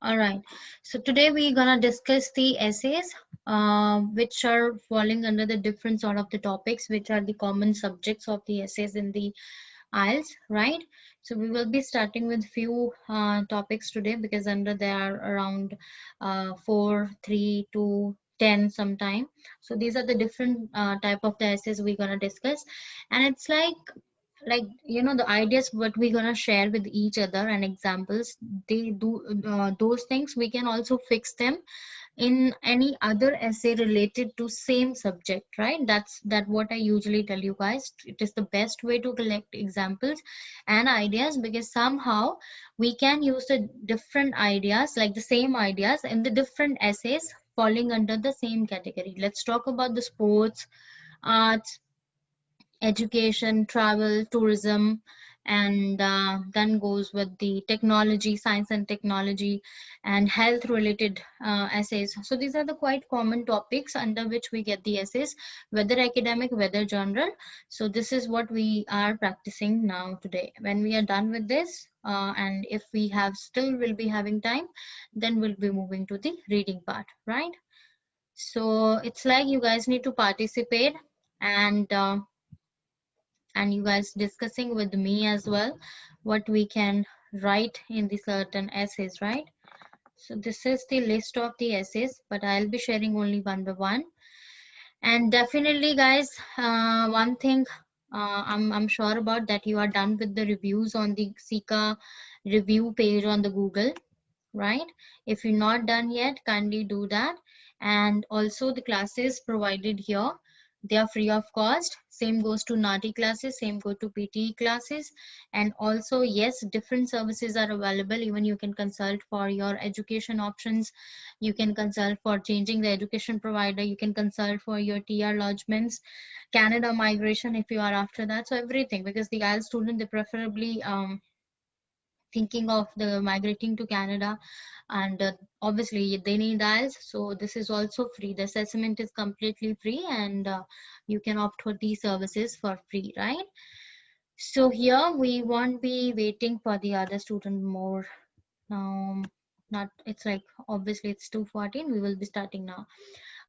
All right. So today we're gonna discuss the essays, which are falling under the different sort of the topics, which are the common subjects of the essays in the IELTS, right? So we will be starting with few topics today because under there are around 4, 3 to 10 sometime. So these are the different type of the essays we're gonna discuss, and it's like the ideas what we're gonna share with each other and examples they do those things we can also fix them in any other essay related to same subject, right? That what I usually tell you guys. It is the best way to collect examples and ideas because somehow we can use the different ideas like the same ideas in the different essays falling under the same category. Let's talk about the sports, arts, education, travel, tourism, and then goes with the technology, science and technology, and health related essays. So these are the quite common topics under which we get the essays, whether academic, whether general. So this is what we are practicing now today. When we are done with this, and if we have still will be having time, then we'll be moving to the reading part, right? So it's like you guys need to participate and you guys discussing with me as well what we can write in the certain essays, right? So this is the list of the essays, but I'll be sharing only one by one. And definitely guys, one thing I'm sure about that you are done with the reviews on the Sika review page on the Google, right? If you're not done yet, kindly do that. And also the classes provided here, they are free of cost. Same goes to NATI classes, same go to PTE classes. And also, yes, different services are available. Even you can consult for your education options. You can consult for changing the education provider. You can consult for your TR lodgements, Canada migration if you are after that. So everything, because the IELTS student, they preferably thinking of the migrating to Canada, and obviously they need IELTS, so this is also free. The assessment is completely free, and you can opt for these services for free, right? So here we won't be waiting for the other student more. Not it's like obviously it's 2:14. We will be starting now.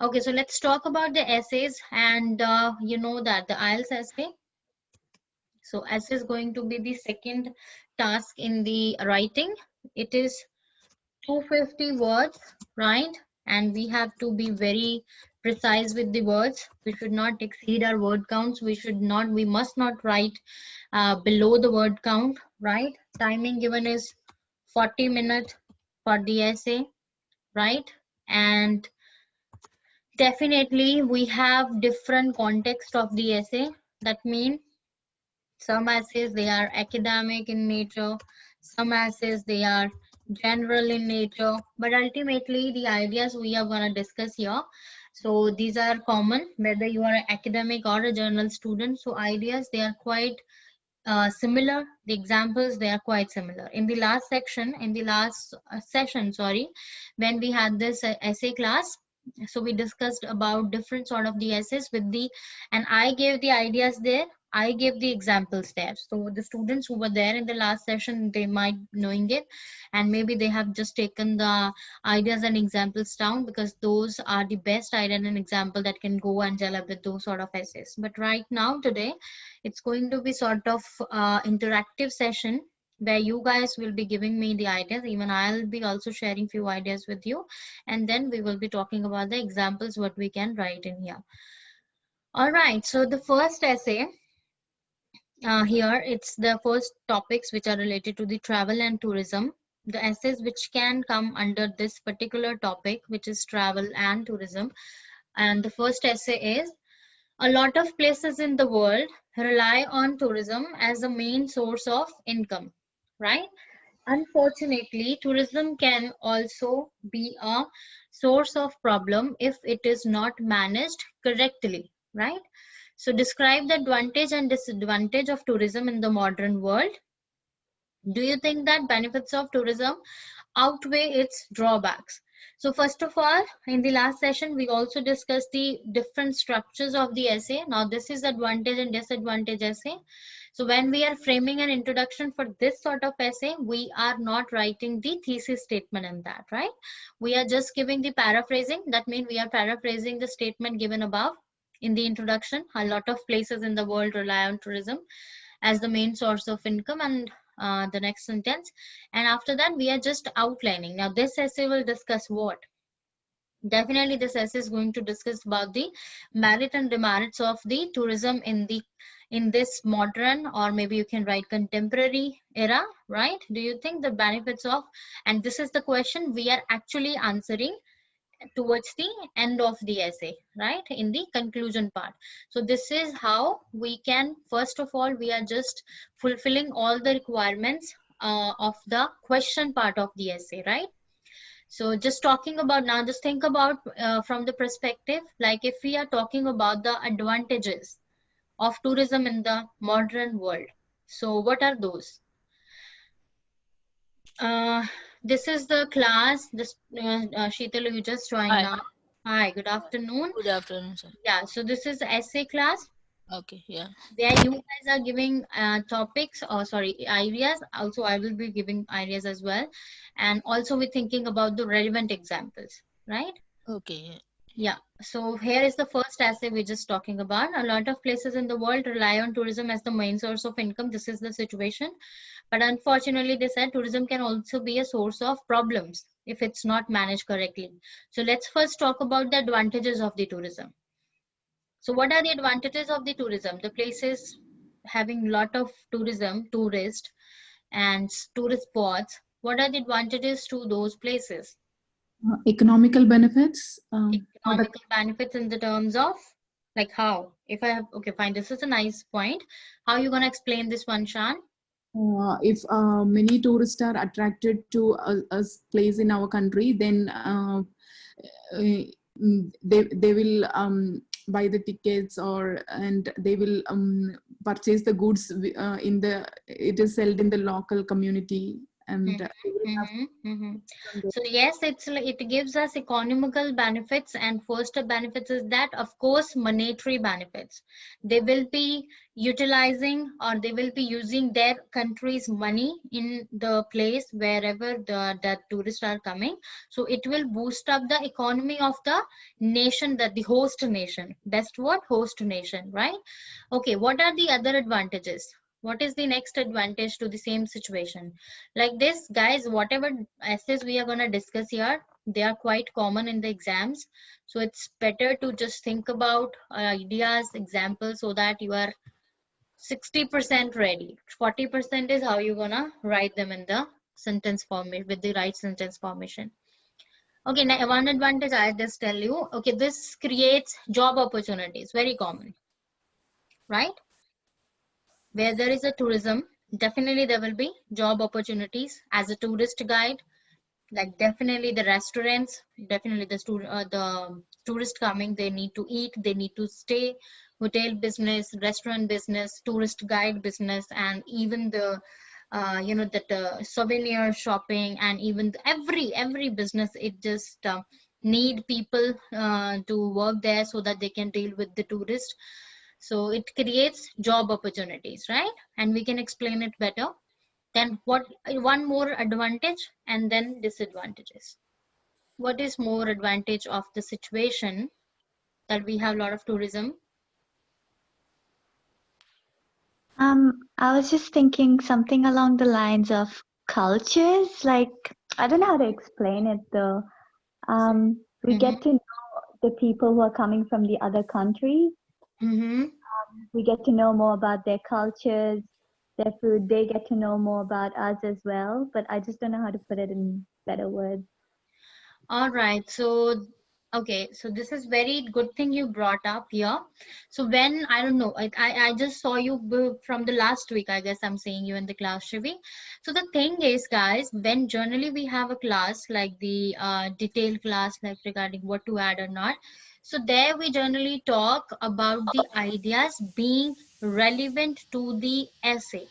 Okay, so let's talk about the essays, and you know that the IELTS essay. So essay is going to be the second task in the writing. It is 250 words, right? And we have to be very precise with the words. We should not exceed our word counts. We must not write below the word count, right? Timing given is 40 minutes for the essay, right? And definitely we have different context of the essay. That means some essays they are academic in nature, some essays they are general in nature, but ultimately the ideas we are going to discuss here. So these are common whether you are an academic or a journal student. So ideas they are quite similar. The examples they are quite similar. In the last section, in the last session, sorry, when we had this essay class, so we discussed about different sort of the essays with the, and I gave the ideas there, I gave the examples there. So the students who were there in the last session, they might knowing it, and maybe they have just taken the ideas and examples down because those are the best idea and example that can go and gel up with those sort of essays. But right now today it's going to be sort of interactive session where you guys will be giving me the ideas. Even I'll be also sharing few ideas with you, and then we will be talking about the examples what we can write in here. All right, so the first essay here, it's the first topics which are related to the travel and tourism. The essays which can come under this particular topic, which is travel and tourism. And the first essay is, a lot of places in the world rely on tourism as a main source of income, right? Unfortunately, tourism can also be a source of problem if it is not managed correctly, right? So describe the advantage and disadvantage of tourism in the modern world. Do you think that benefits of tourism outweigh its drawbacks? So first of all, in the last session, we also discussed the different structures of the essay. Now this is advantage and disadvantage essay. So when we are framing an introduction for this sort of essay, we are not writing the thesis statement in that, right? We are just giving the paraphrasing. That means we are paraphrasing the statement given above in the introduction. A lot of places in the world rely on tourism as the main source of income, and the next sentence. And after that, we are just outlining. Now, this essay will discuss what? Definitely, this essay is going to discuss about the merit and demerits of the tourism in this modern, or maybe you can write contemporary era, right? Do you think the benefits of, and this is the question we are actually answering towards the end of the essay, right, in the conclusion part. So this is how we can, first of all, we are just fulfilling all the requirements of the question part of the essay, right? So just talking about now, just think about from the perspective, like if we are talking about the advantages of tourism in the modern world, so what are those? uh, this is the class, this Sheetal, you just joined Hi. now. Hi, good afternoon. Good afternoon, sir. Yeah, so this is essay class Okay, yeah. where you guys are giving topics, or sorry, ideas. Also, I will be giving ideas as well. And also we're thinking about the relevant examples, right? Okay, yeah. Yeah, so here is the first essay we're just talking about. A lot of places in the world rely on tourism as the main source of income. This is the situation. But unfortunately, they said tourism can also be a source of problems if it's not managed correctly. So let's first talk about the advantages of the tourism. So what are the advantages of the tourism? The places having lot of tourism, tourist and tourist spots. What are the advantages to those places? Economical benefits for the Economical benefits in the terms of, like, how? If I have, okay, fine, this is a nice point. How are you gonna explain this one, Shan? if many tourists are attracted to a place in our country, then they will buy the tickets, or and they will purchase the goods in the it is sold in the local community, and they will have So yes, it gives us economical benefits, and first benefits is that, of course, monetary benefits. They will be utilizing, or they will be using their country's money in the place wherever the tourists are coming. So it will boost up the economy of the nation, that the host nation. Best word, host nation, right? Okay, what are the other advantages? What is the next advantage to the same situation? Like this, guys, whatever essays we are going to discuss here, they are quite common in the exams. So it's better to just think about ideas, examples, so that you are 60% ready. 40% is how you're going to write them in the sentence format with the right sentence formation. Okay, now one advantage I just tell you. Okay, this creates job opportunities, very common, right? Where there is a tourism, definitely there will be job opportunities as a tourist guide. Like definitely the restaurants, definitely the tourist coming, they need to eat, they need to stay. Hotel business, restaurant business, tourist guide business, and even the that souvenir shopping, and even every business, it just need people to work there so that they can deal with the tourist. So it creates job opportunities, right? And we can explain it better. Then what, one more advantage and then disadvantages. What is more advantage of the situation that we have a lot of tourism? I was just thinking something along the lines of cultures. Like, I don't know how to explain it though. We Mm-hmm. get to know the people who are coming from the other countries. Mm-hmm. We get to know more about their cultures, their food. They get to know more about us as well. But I just don't know how to put it in better words. All right. So, okay. So this is very good thing you brought up here. So when, I don't know, I just saw you from the last week. I guess I'm seeing you in the class, Shivi. So the thing is, guys, when generally we have a class like the detailed class, like regarding what to add or not. So there we generally talk about the ideas being relevant to the essay.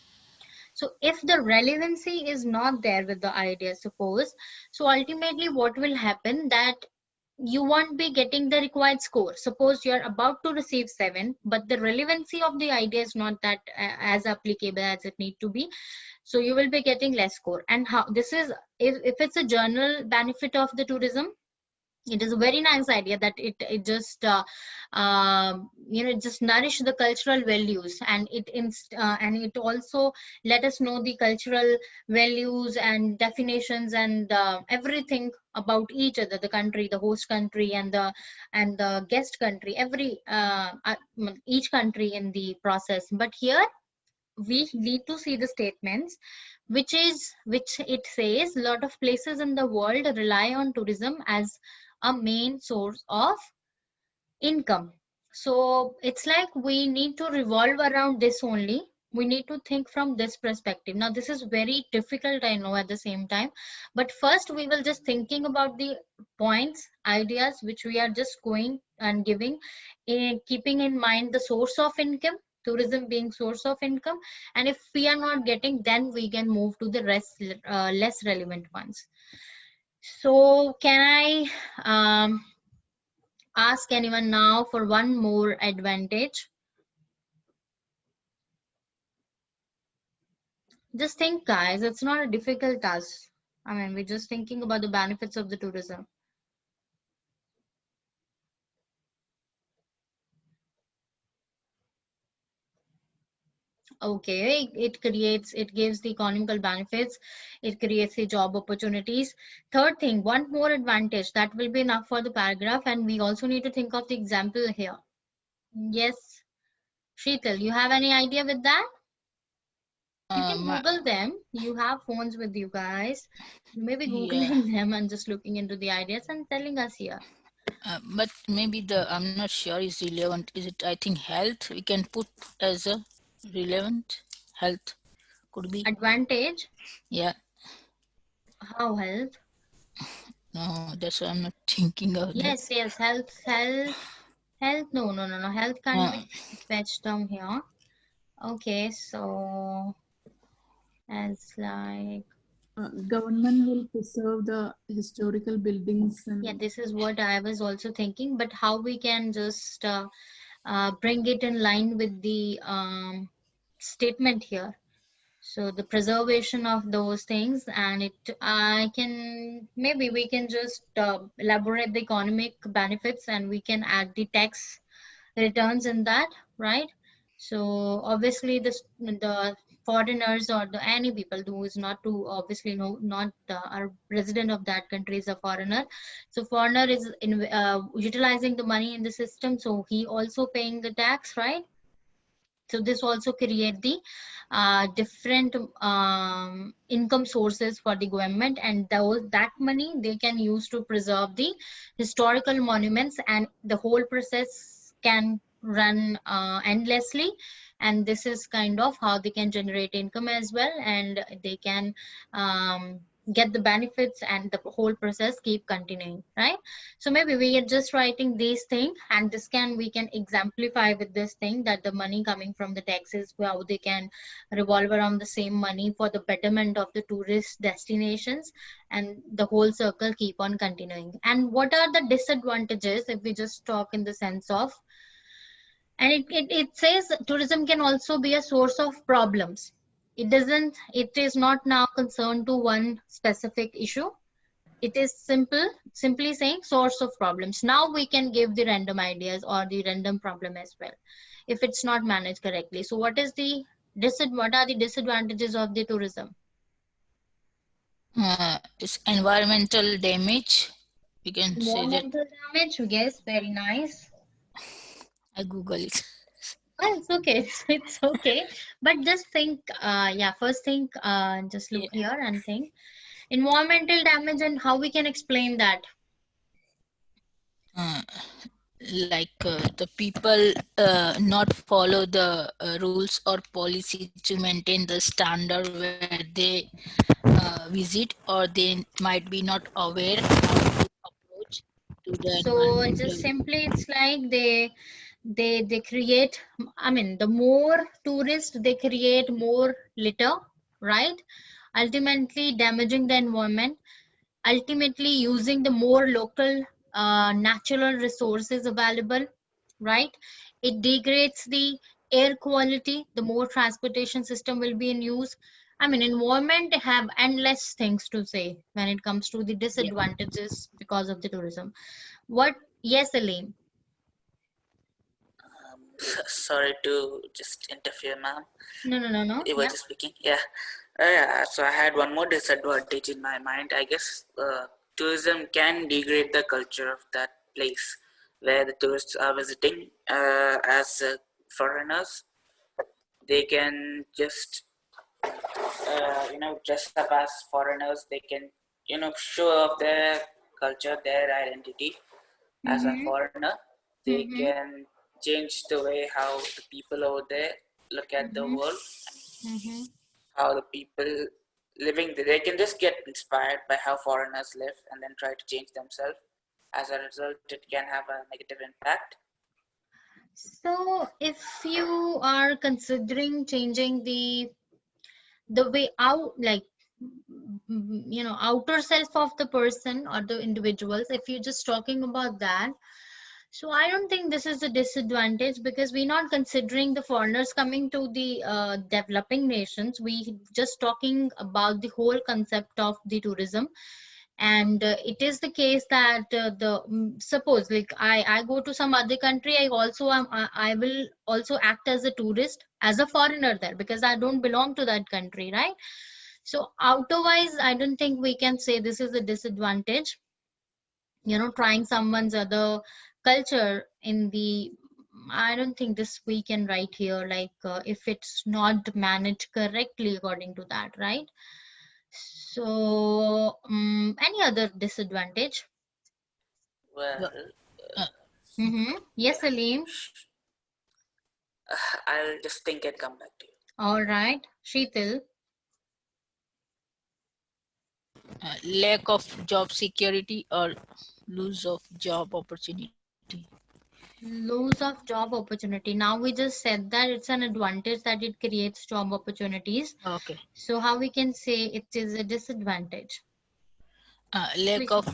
So if the relevancy is not there with the idea, suppose, so ultimately what will happen that you won't be getting the required score. Suppose you're about to receive 7, but the relevancy of the idea is not that as applicable as it need to be, so you will be getting less score. And how this is, if it's a general benefit of the tourism, it is a very nice idea that it just it just nourish the cultural values, and and it also let us know the cultural values and definitions and everything about each other, the country, the host country, and the guest country, each country in the process. But here we need to see the statements, which it says a lot of places in the world rely on tourism as a main source of income. So it's like we need to revolve around this only. We need to think from this perspective. Now this is very difficult, I know, at the same time, but first we will just thinking about the points, ideas which we are just going and giving, keeping in mind the source of income, tourism being source of income. And if we are not getting, then we can move to the rest, less relevant ones. So can I ask anyone now for one more advantage? Just think, guys, it's not a difficult task. I mean, we're just thinking about the benefits of the tourism. Okay, it gives the economical benefits, it creates the job opportunities. Third thing, one more advantage, that will be enough for the paragraph, and we also need to think of the example here. Yes, Sheetal, you have any idea with that? You can Google them. You have phones with you guys. You may be Googling them and just looking into the ideas and telling us here. But maybe I'm not sure is relevant. Is it? I think health we can put as a relevant. Health could be Advantage? Yeah. How health? No, that's what I'm not thinking of. Yes, yes, health. No. Health can't be fetched down here. Okay, so as like Government will preserve the historical buildings and yeah, this is what I was also thinking. But how we can just bring it in line with the statement here? So the preservation of those things, and I can, maybe we can just elaborate the economic benefits, and we can add the tax returns in that, right? So obviously the foreigners or the any people who is not to obviously not a resident of that country is a foreigner. So foreigner is utilizing the money in the system, so he also paying the tax, right? So this also create the different income sources for the government, and that money they can use to preserve the historical monuments, and the whole process can run endlessly. And this is kind of how they can generate income as well, and they can get the benefits, and the whole process keep continuing, right? So maybe we are just writing these things, and we can exemplify with this thing that the money coming from the taxes, how they can revolve around the same money for the betterment of the tourist destinations, and the whole circle keep on continuing. And what are the disadvantages if we just talk in the sense of, and it says tourism can also be a source of problems. It is not now concerned to one specific issue. It is simply saying source of problems. Now we can give the random ideas or the random problem as well if it's not managed correctly. So what are the disadvantages of the tourism? It's environmental damage. We can say that. Environmental damage, yes, very nice. I Google it. Well, it's okay. It's okay. But just think, first think, just look here and think. Environmental damage, and how we can explain that. Like the people not follow the rules or policy to maintain the standard where they visit, or they might be not aware how to approach to the So just environmental. simply, it's like they create. I mean, the more tourists, they create more litter. right? Ultimately damaging the environment, ultimately using the more local natural resources available, right? It degrades the air quality, the more transportation system will be in use. I mean, environment have endless things to say when it comes to the Yeah. disadvantages because of the tourism. What? Yes, Elaine. Sorry to just interfere, ma'am. No, no, no, no. You were Yeah. just speaking. Yeah. Yeah. So I had one more disadvantage in my mind. I guess tourism can degrade the culture of that place where the tourists are visiting as foreigners. They can just dress up as foreigners. They can show off their culture, their identity as a Mm-hmm. foreigner. They Mm-hmm. can change the way how the people over there look at the Mm-hmm. world, Mm-hmm. how the people living there. They can just get inspired by how foreigners live and then try to change themselves. As a result, it can have a negative impact. So, if you are considering changing the way out, like outer self of the person or the individuals, if you're just talking about that, so I don't think this is a disadvantage, because we're not considering the foreigners coming to the developing nations. We just talking about the whole concept of the tourism. And it is the case that suppose like I go to some other country, I will also act as a tourist, as a foreigner there, because I don't belong to that country, right? So outerwise, I don't think we can say this is a disadvantage. Trying someone's other culture in the, I don't think this we can write here, like if it's not managed correctly according to that, right? So any other disadvantage? Well, Uh, Yes, Salim. I'll just think and come back to you. All right, Sheetal. Lack of job security or lose of job opportunity. Loss of job opportunity. Now we just said that it's an advantage that it creates job opportunities. Okay. So how we can say it is a disadvantage? Lack Which of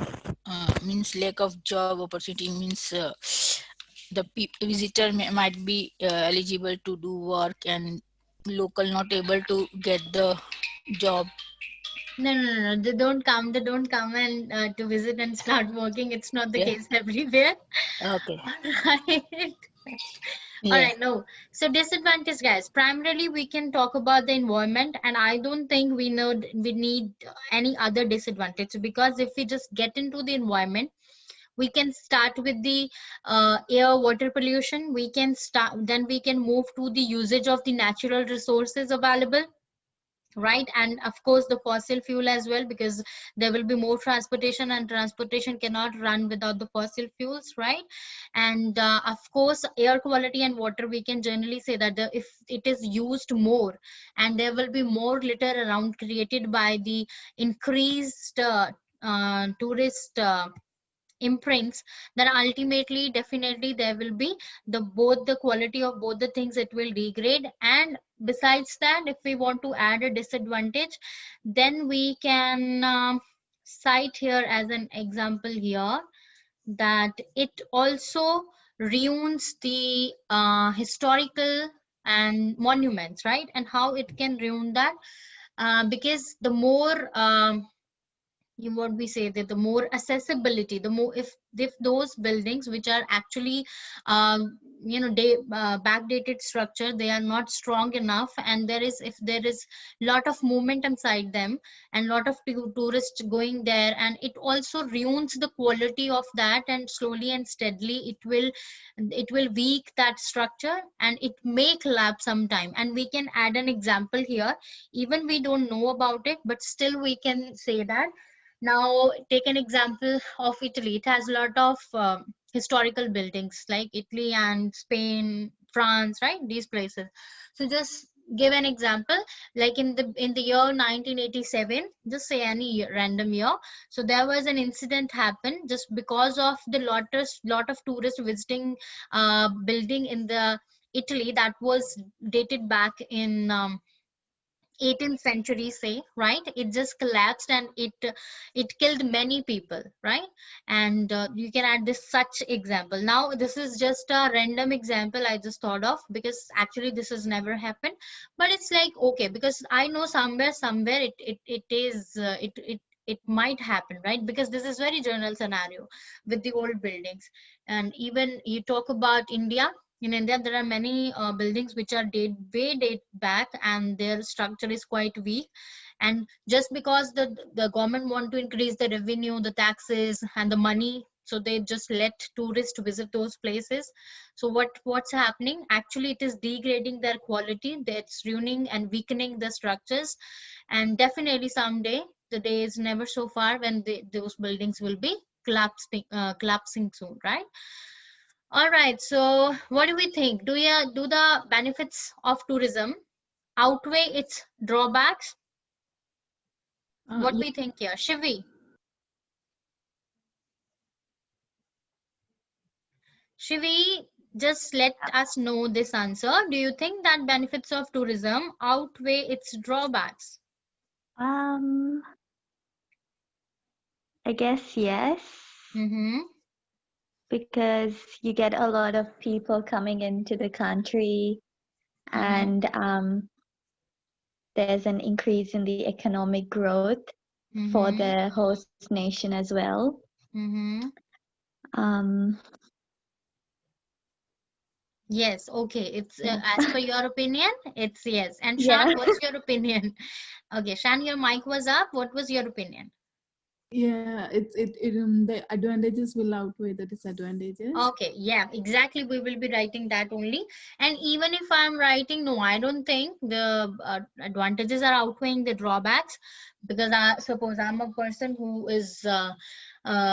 means lack of job opportunity means the visitor might be eligible to do work and local not able to get the job. no, no, no, no. They don't come. They don't come and to visit and start working. It's not the Yeah. case everywhere. Okay. Right. All Yeah. right, no. So disadvantage, guys. Primarily, we can talk about the environment, and I don't think we need any other disadvantage, because if we just get into the environment, we can start with the air water pollution. We can start, then we can move to the usage of the natural resources available, right? And of course the fossil fuel as well, because there will be more transportation, and transportation cannot run without the fossil fuels, right? And of course air quality and water, we can generally say that if it is used more, and there will be more litter around created by the increased tourist imprints, then ultimately definitely there will be the quality of both the things, it will degrade. And besides that, if we want to add a disadvantage, then we can cite here as an example here, that it also ruins the historical and monuments, right? And how it can ruin that, because the more what we say, that the more accessibility, the more, if those buildings which are actually backdated structure, they are not strong enough, and if there is lot of movement inside them, and lot of tourists going there, and it also ruins the quality of that, and slowly and steadily it will weak that structure, and it may collapse sometime. And we can add an example here, even we don't know about it, but still we can say that. Now, take an example of Italy. It has a lot of historical buildings like Italy and Spain, France, right? These places. So just give an example, like in the year 1987, just say any random year. So there was an incident happened just because of the lot of tourists visiting building in the Italy that was dated back in 18th century, say, right? It just collapsed, and it killed many people, right? And you can add this such example. Now this is just a random example I just thought of, because actually this has never happened, but it's like, okay, because I know somewhere it is it might happen, right? Because this is very general scenario with the old buildings. And even you talk about India. In India, there are many buildings which are date back, and their structure is quite weak. And just because the government want to increase the revenue, the taxes, and the money, so they just let tourists visit those places. So what's happening? Actually, it is degrading their quality. That's ruining and weakening the structures. And definitely someday, the day is never so far when those buildings will be collapsing soon, right? All right. So, what do we think? Do the benefits of tourism outweigh its drawbacks? What Yeah, we think here, Shivi? Shivi, just let us know this answer. Do you think that benefits of tourism outweigh its drawbacks? Um, I guess yes, Mm-hmm. because you get a lot of people coming into the country, Mm-hmm. and there's an increase in the economic growth for Mm-hmm. the host nation as well. Mm-hmm. Um, Yes. Okay. It's yeah. as per your opinion, it's yes. And Shan, Yeah. what's your opinion? Okay, Shan, your mic was up. What was your opinion? yeah, the advantages will outweigh the disadvantages. Okay, yeah, exactly. We will be writing that only. And even if I'm writing, no, I don't think the advantages are outweighing the drawbacks, because I suppose I'm a person who is a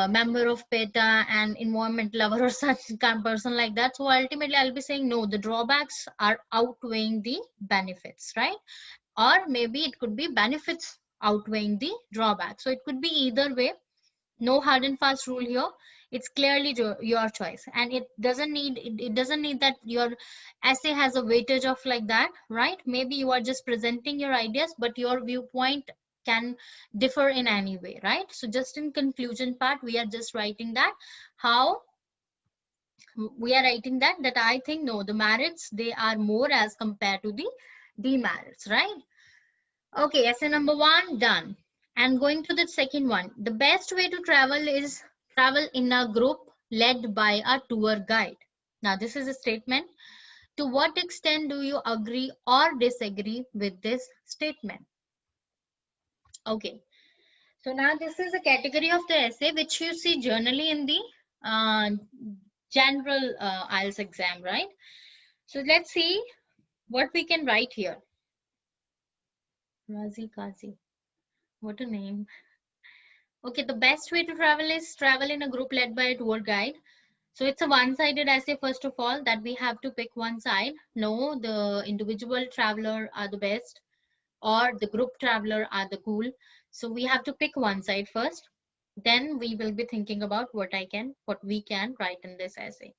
member of PETA and environment lover or such kind of person like that. So ultimately, I'll be saying no, the drawbacks are outweighing the benefits, right? Or maybe it could be benefits outweighing the drawbacks. So it could be either way. No hard and fast rule here. It's clearly your choice, and it doesn't need that your essay has a weightage of like that, right? Maybe you are just presenting your ideas, but your viewpoint can differ in any way, right? So just in conclusion part, we are just writing that how we are writing that I think no, the merits, they are more as compared to the demerits, right? Okay, essay number one done. And going to the second one. The best way to travel is travel in a group led by a tour guide. Now, this is a statement. To what extent do you agree or disagree with this statement? Okay, so now this is a category of the essay which you see generally in the uh, general IELTS exam, right? So let's see what we can write here. Razi Kazi, what a name. Okay, the best way to travel is travel in a group led by a tour guide. So it's a one-sided essay, first of all, that we have to pick one side. No, the individual traveler are the best, or the group traveler are the cool. So we have to pick one side first. Then we will be thinking about what we can write in this essay.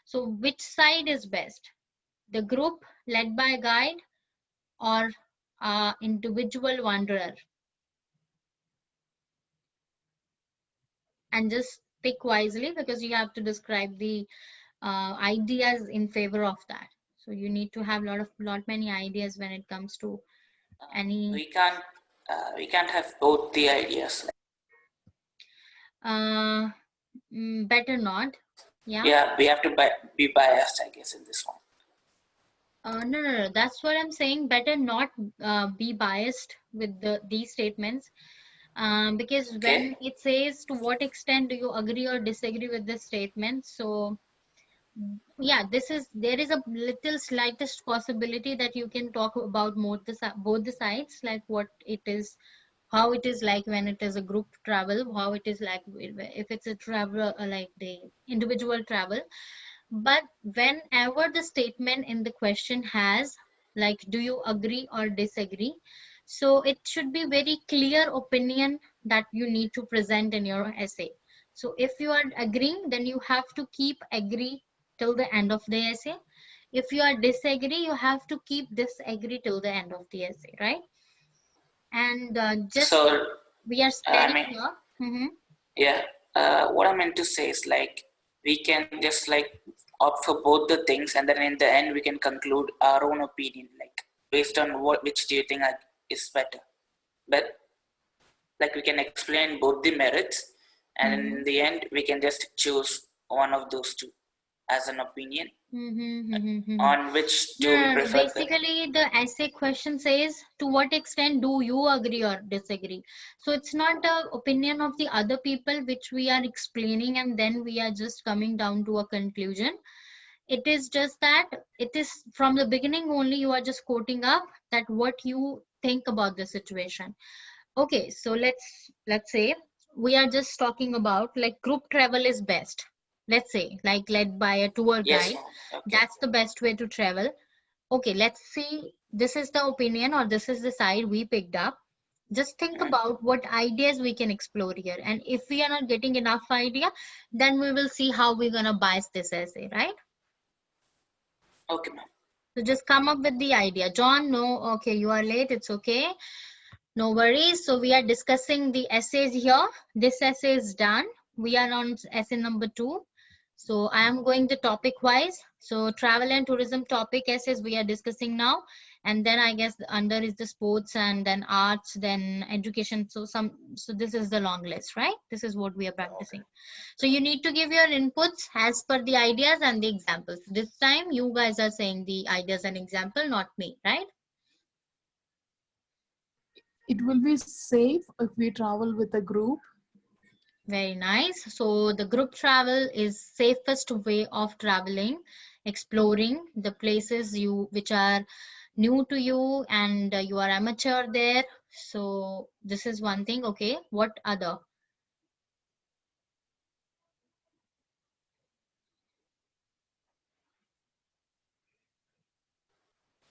So which side is best? The group led by a guide, or individual wanderer? And just pick wisely, because you have to describe the ideas in favor of that. So you need to have lot many ideas when it comes to any. We can't have both the ideas. Uh, Better not. Yeah. Yeah, we have to be biased, I guess, in this one. No. That's what I'm saying. Better not be biased with these statements. Because when Okay. it says to what extent do you agree or disagree with this statement, so yeah, there is a little slightest possibility that you can talk about both the sides, like what it is, how it is like when it is a group travel, how it is like if it's a travel, like the individual travel. But whenever the statement in the question has like, do you agree or disagree, so it should be very clear opinion that you need to present in your essay. So if you are agreeing, then you have to keep agree till the end of the essay. If you are disagree, you have to keep disagree till the end of the essay, right? And So we are I spreading mean, here. Mm-hmm. yeah. What I meant to say is like we can just like opt for both the things, and then in the end we can conclude our own opinion, like based on which do you think is better. But like we can explain both the merits, and Mm-hmm. in the end we can just choose one of those two as an opinion Mm-hmm. Mm-hmm. on which No, do we no, no. prefer the. Basically, the essay question says, to what extent do you agree or disagree? So it's not the opinion of the other people which we are explaining and then we are just coming down to a conclusion. It is just that it is from the beginning only you are just quoting up that what you think about the situation. Okay, so let's say we are just talking about like group travel is best. Let's say like led by a tour Yes, guide. ma'am. Okay. That's the best way to travel. Okay, let's see. This is the opinion or this is the side we picked up. Just think Mhm. about what ideas we can explore here. And if we are not getting enough idea, then we will see how we're gonna bias this essay, right? Okay, ma'am. So just come up with the idea. John, no, okay, you are late. It's okay. No worries. So we are discussing the essays here. This essay is done. We are on essay number 2. So I am going the topic wise. So travel and tourism topic essays we are discussing now. And then I guess under is the sports and then arts, then education. So this is the long list, right? This is what we are practicing. So you need to give your inputs as per the ideas and the examples. This time you guys are saying the ideas and example, not me, right? It will be safe if we travel with a group. Very nice. So the group travel is safest way of traveling, exploring the places which are new to you and you are amateur there. So this is one thing. Okay. What other?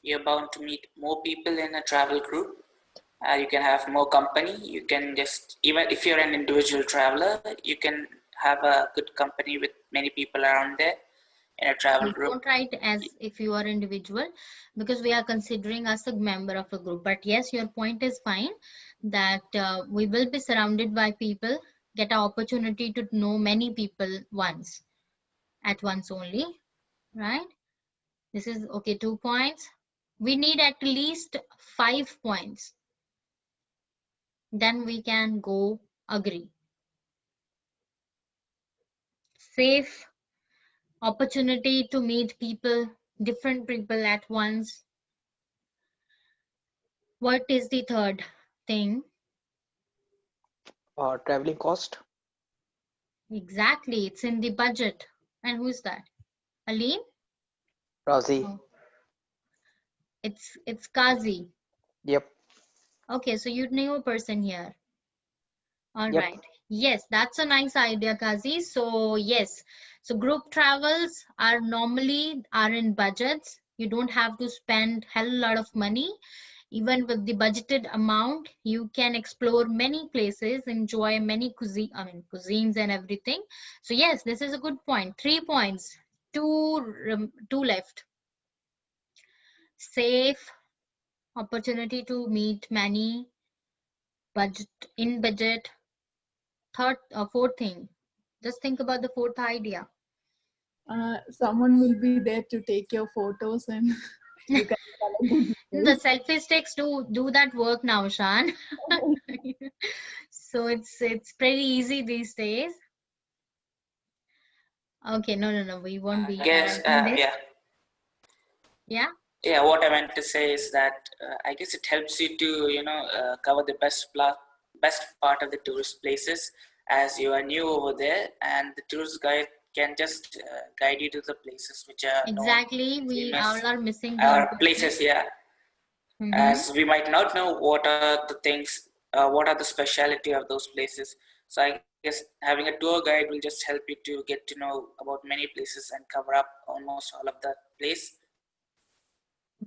You're bound to meet more people in a travel group. You can have more company. You can just, even if you're an individual traveler, you can have a good company with many people around there in a travel group. Don't write as if you are individual because we are considering us a member of a group. But yes, your point is fine that we will be surrounded by people, get an opportunity to know many people at once only, right? This is okay, 2 points. We need at least 5 points. Then we can go agree. Safe opportunity to meet people, different people at once. What is the third thing? Traveling cost. Exactly, it's in the budget. And who's that? Aline? Razi. Oh, it's Kazi. Yep. Okay, so you knew a person here. All Yep. right. Yes, that's a nice idea, Kazi. So yes, so group travels are normally are in budgets. You don't have to spend hell lot of money. Even with the budgeted amount, you can explore many places, enjoy many cuisines and everything. So yes, this is a good point. 3 points. Two left. Safe opportunity to meet many budget in budget. Fourth thing. Just think about the fourth idea. Someone will be there to take your photos and you can collect the The details. selfie sticks do that work now, Shan. So it's pretty easy these days. Okay, no, we won't I be guess, writing this. yeah. Yeah. Yeah, what I meant to say is that I guess it helps you to, cover the best part of the tourist places as you are new over there, and the tourist guide can just guide you to the places which are known, Exactly. We famous, all are missing one or person. places, yeah, Mm-hmm. as we might not know what are the things, what are the speciality of those places. So I guess having a tour guide will just help you to get to know about many places and cover up almost all of the place.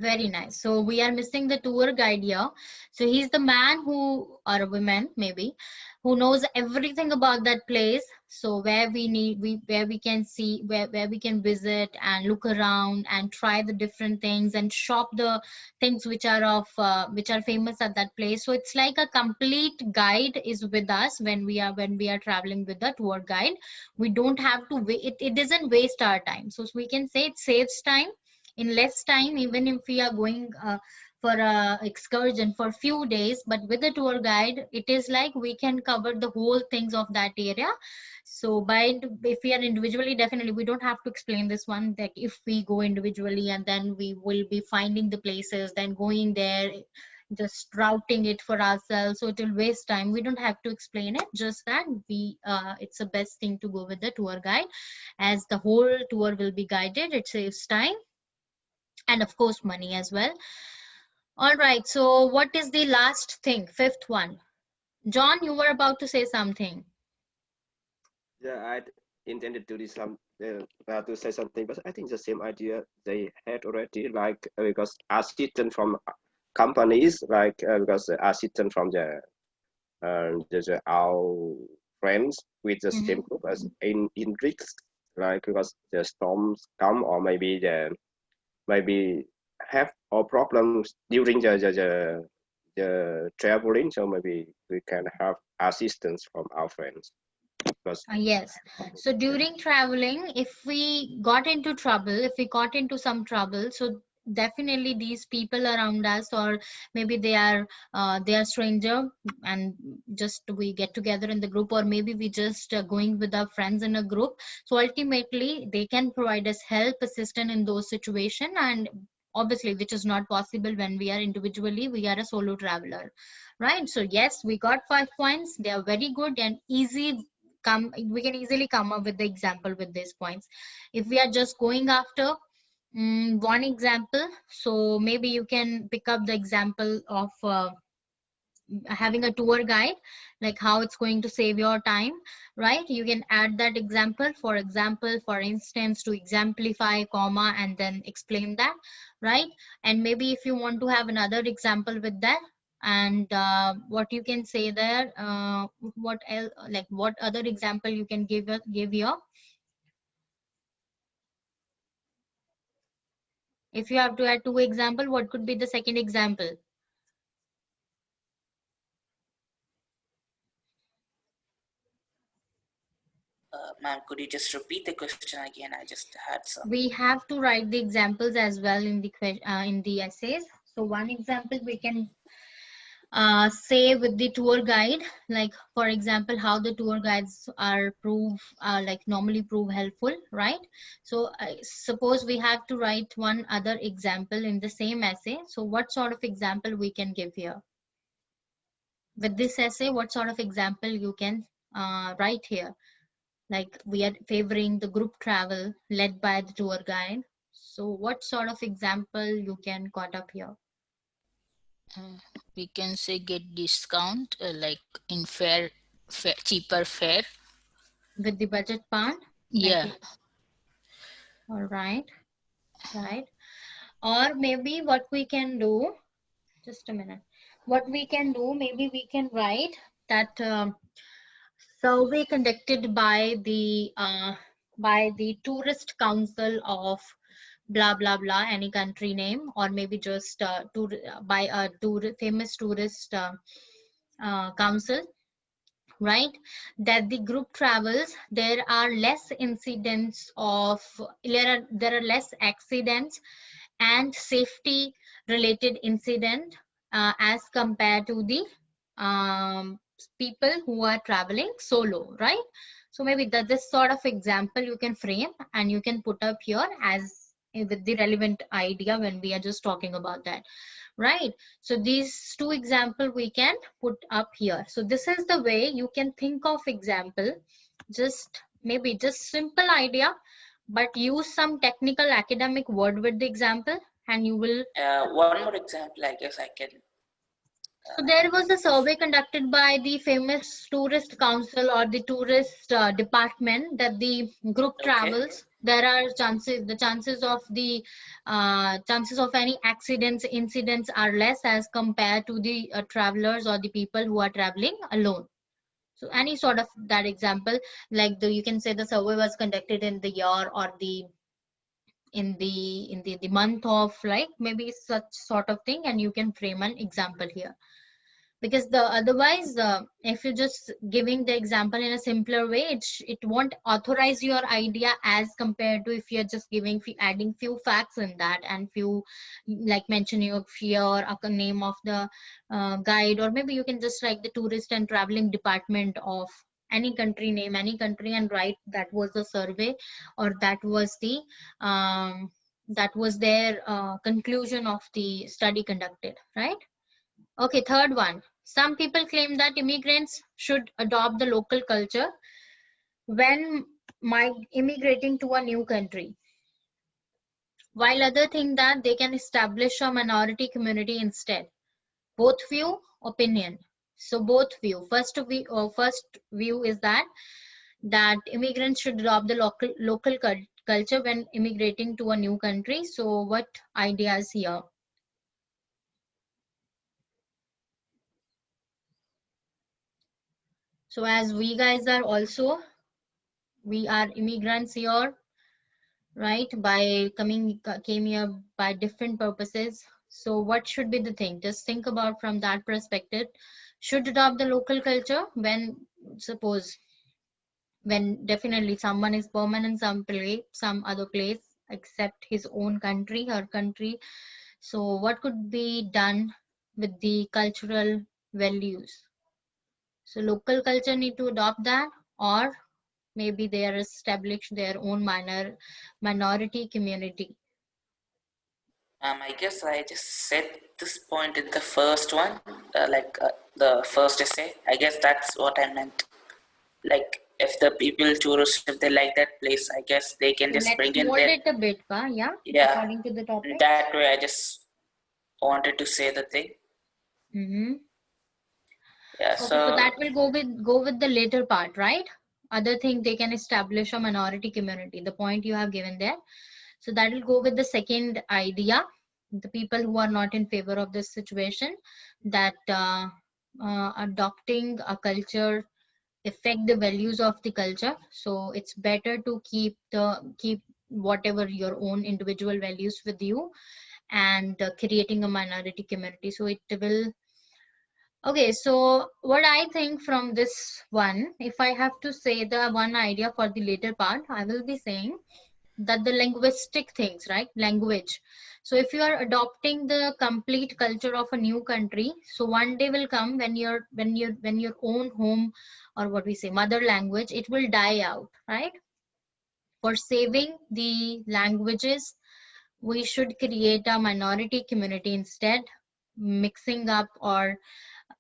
Very nice. So we are missing the tour guide here. So he's the man who, or a woman maybe, who knows everything about that place. So where we need, where we can see, where we can visit and look around and try the different things and shop the things which are of which are famous at that place. So it's like a complete guide is with us when we are traveling with the tour guide. We don't have to wait. It doesn't waste our time. So we can say it saves time in less time, even if we are going for a excursion for few days. But with a tour guide, it is like we can cover the whole things of that area. So if we are individually, definitely we don't have to explain this one, that if we go individually and then we will be finding the places, then going there, just routing it for ourselves, so it will waste time. We don't have to explain it, just that we it's the best thing to go with the tour guide, as the whole tour will be guided. It saves time and of course money as well. All right, so what is the last thing, fifth one? John, you were about to say something. Yeah, I intended to do to say something, but I think the same idea they had already, like because assistant from companies, like because assistant from our friends with the same group as in risks, like because the storms come, or maybe have or problems during the traveling, so maybe we can have assistance from our friends. Because Yes. So during traveling, if we got into trouble, if we got into some trouble, so definitely these people around us, or maybe they are stranger, and just we get together in the group, or maybe we just going with our friends in a group. So ultimately, they can provide us help, assistance in those situations, and obviously, which is not possible when we are individually, we are a solo traveler, right? So yes, we got 5 points. They are very good and easy. We can easily come up with the example with these points. If we are just going after one example, so maybe you can pick up the example of having a tour guide, like how it's going to save your time, right? You can add that example, for instance, to exemplify, comma, and then explain that, right? And maybe if you want to have another example with that, and what you can say there, what else, like what other example you can give here? If you have to add 2 example, what could be the second example? Ma'am, could you just repeat the question again? I just had some. We have to write the examples as well in the essays. So one example we can say with the tour guide, like for example, how the tour guides are like normally prove helpful, right? So suppose we have to write one other example in the same essay. So what sort of example we can give here? With this essay, what sort of example you can write here? Like we are favoring the group travel led by the tour guide. So what sort of example you can cut up here? We can say get discount, like in cheaper fare. With the budget part? Yeah. Like, all right, right. Or maybe what we can do, just a minute. What we can do, maybe we can write that survey conducted by the tourist council of blah blah blah, any country name, or maybe just by a famous tourist council, right? That the group travels, there are less incidents of there are less accidents and safety related incident as compared to the people who are traveling solo, right? So maybe that this sort of example you can frame and you can put up here as with the relevant idea when we are just talking about that, right? So these 2 example we can put up here. So this is the way you can think of example, just maybe just simple idea, but use some technical academic word with the example and you will One more example, I guess I can So there was a survey conducted by the famous tourist council or the tourist department that the group Okay. travels. There are chances of any accidents, incidents are less as compared to the travelers or the people who are traveling alone. So any sort of that example, like you can say the survey was conducted in the year or the month of, like maybe such sort of thing, and you can frame an example here, because the otherwise if you're just giving the example in a simpler way, it won't authorize your idea as compared to if you're just adding few facts in that, and few like mentioning your fear or a name of the guide, or maybe you can just write the tourist and traveling department of any country, name any country and write that was the survey, or that was their conclusion of the study conducted, right? Okay, third one. Some people claim that immigrants should adopt the local culture when immigrating to a new country, while others think that they can establish a minority community instead. Both view opinion. So both view. First view is that immigrants should adopt the local culture when immigrating to a new country. So what ideas here? So as we guys are also, we are immigrants here, right? Came here by different purposes. So what should be the thing? Just think about from that perspective. Should adopt the local culture when, suppose, when definitely someone is permanent some other place except his own country, her country. So what could be done with the cultural values? So local culture need to adopt that, or maybe they are establish their own minority community. I guess I just said this point in the first one, the first essay. I guess that's what I meant. Like, if the people tourists, if they like that place, I guess they can So just let's bring in mold their, it a bit, yeah, yeah. according to the In topic. that way, I just wanted to say the thing. Mm-hmm. Yeah. Okay, so So that will go with the later part, right? Other thing, they can establish a minority community. The point you have given there. So that will go with the second idea. The people who are not in favor of this situation, that adopting a culture affect the values of the culture. So it's better to keep whatever your own individual values with you, and creating a minority community. So it will. Okay, so what I think from this one, if I have to say the one idea for the later part, I will be saying that the linguistic things, right? Language. So if you are adopting the complete culture of a new country, so one day will come when your own home, or what we say, mother language, it will die out, right? For saving the languages, we should create a minority community instead, mixing up or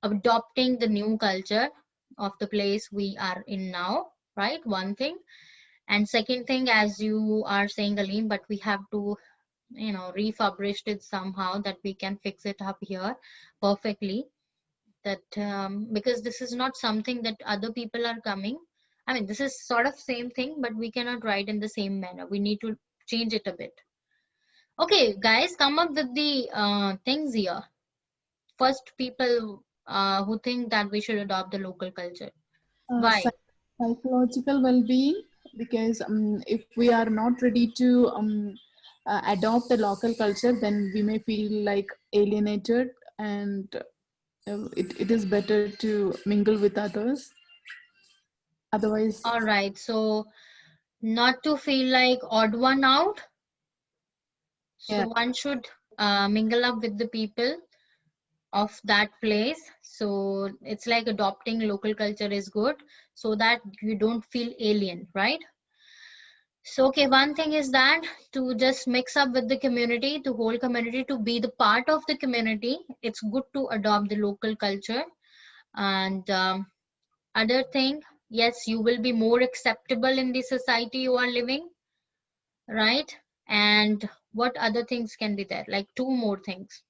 adopting the new culture of the place we are in now, right? One thing. And second thing, as you are saying, Aline, but we have to, refurbish it somehow that we can fix it up here perfectly. That because this is not something that other people are coming. I mean, this is sort of same thing, but we cannot write in the same manner. We need to change it a bit. Okay, guys, come up with the things here. First, people who think that we should adopt the local culture. Why? Psychological well-being, because if we are not ready to adopt the local culture, then we may feel like alienated, and it is better to mingle with others. Otherwise, All right, so not to feel like odd one out. So yeah, one should mingle up with the people of that place. So it's like adopting local culture is good, so that you don't feel alien, right? So okay, one thing is that to just mix up with the community, the whole community, to be the part of the community, it's good to adopt the local culture. And other thing, yes, you will be more acceptable in the society you are living, right? And what other things can be there? Like two more things.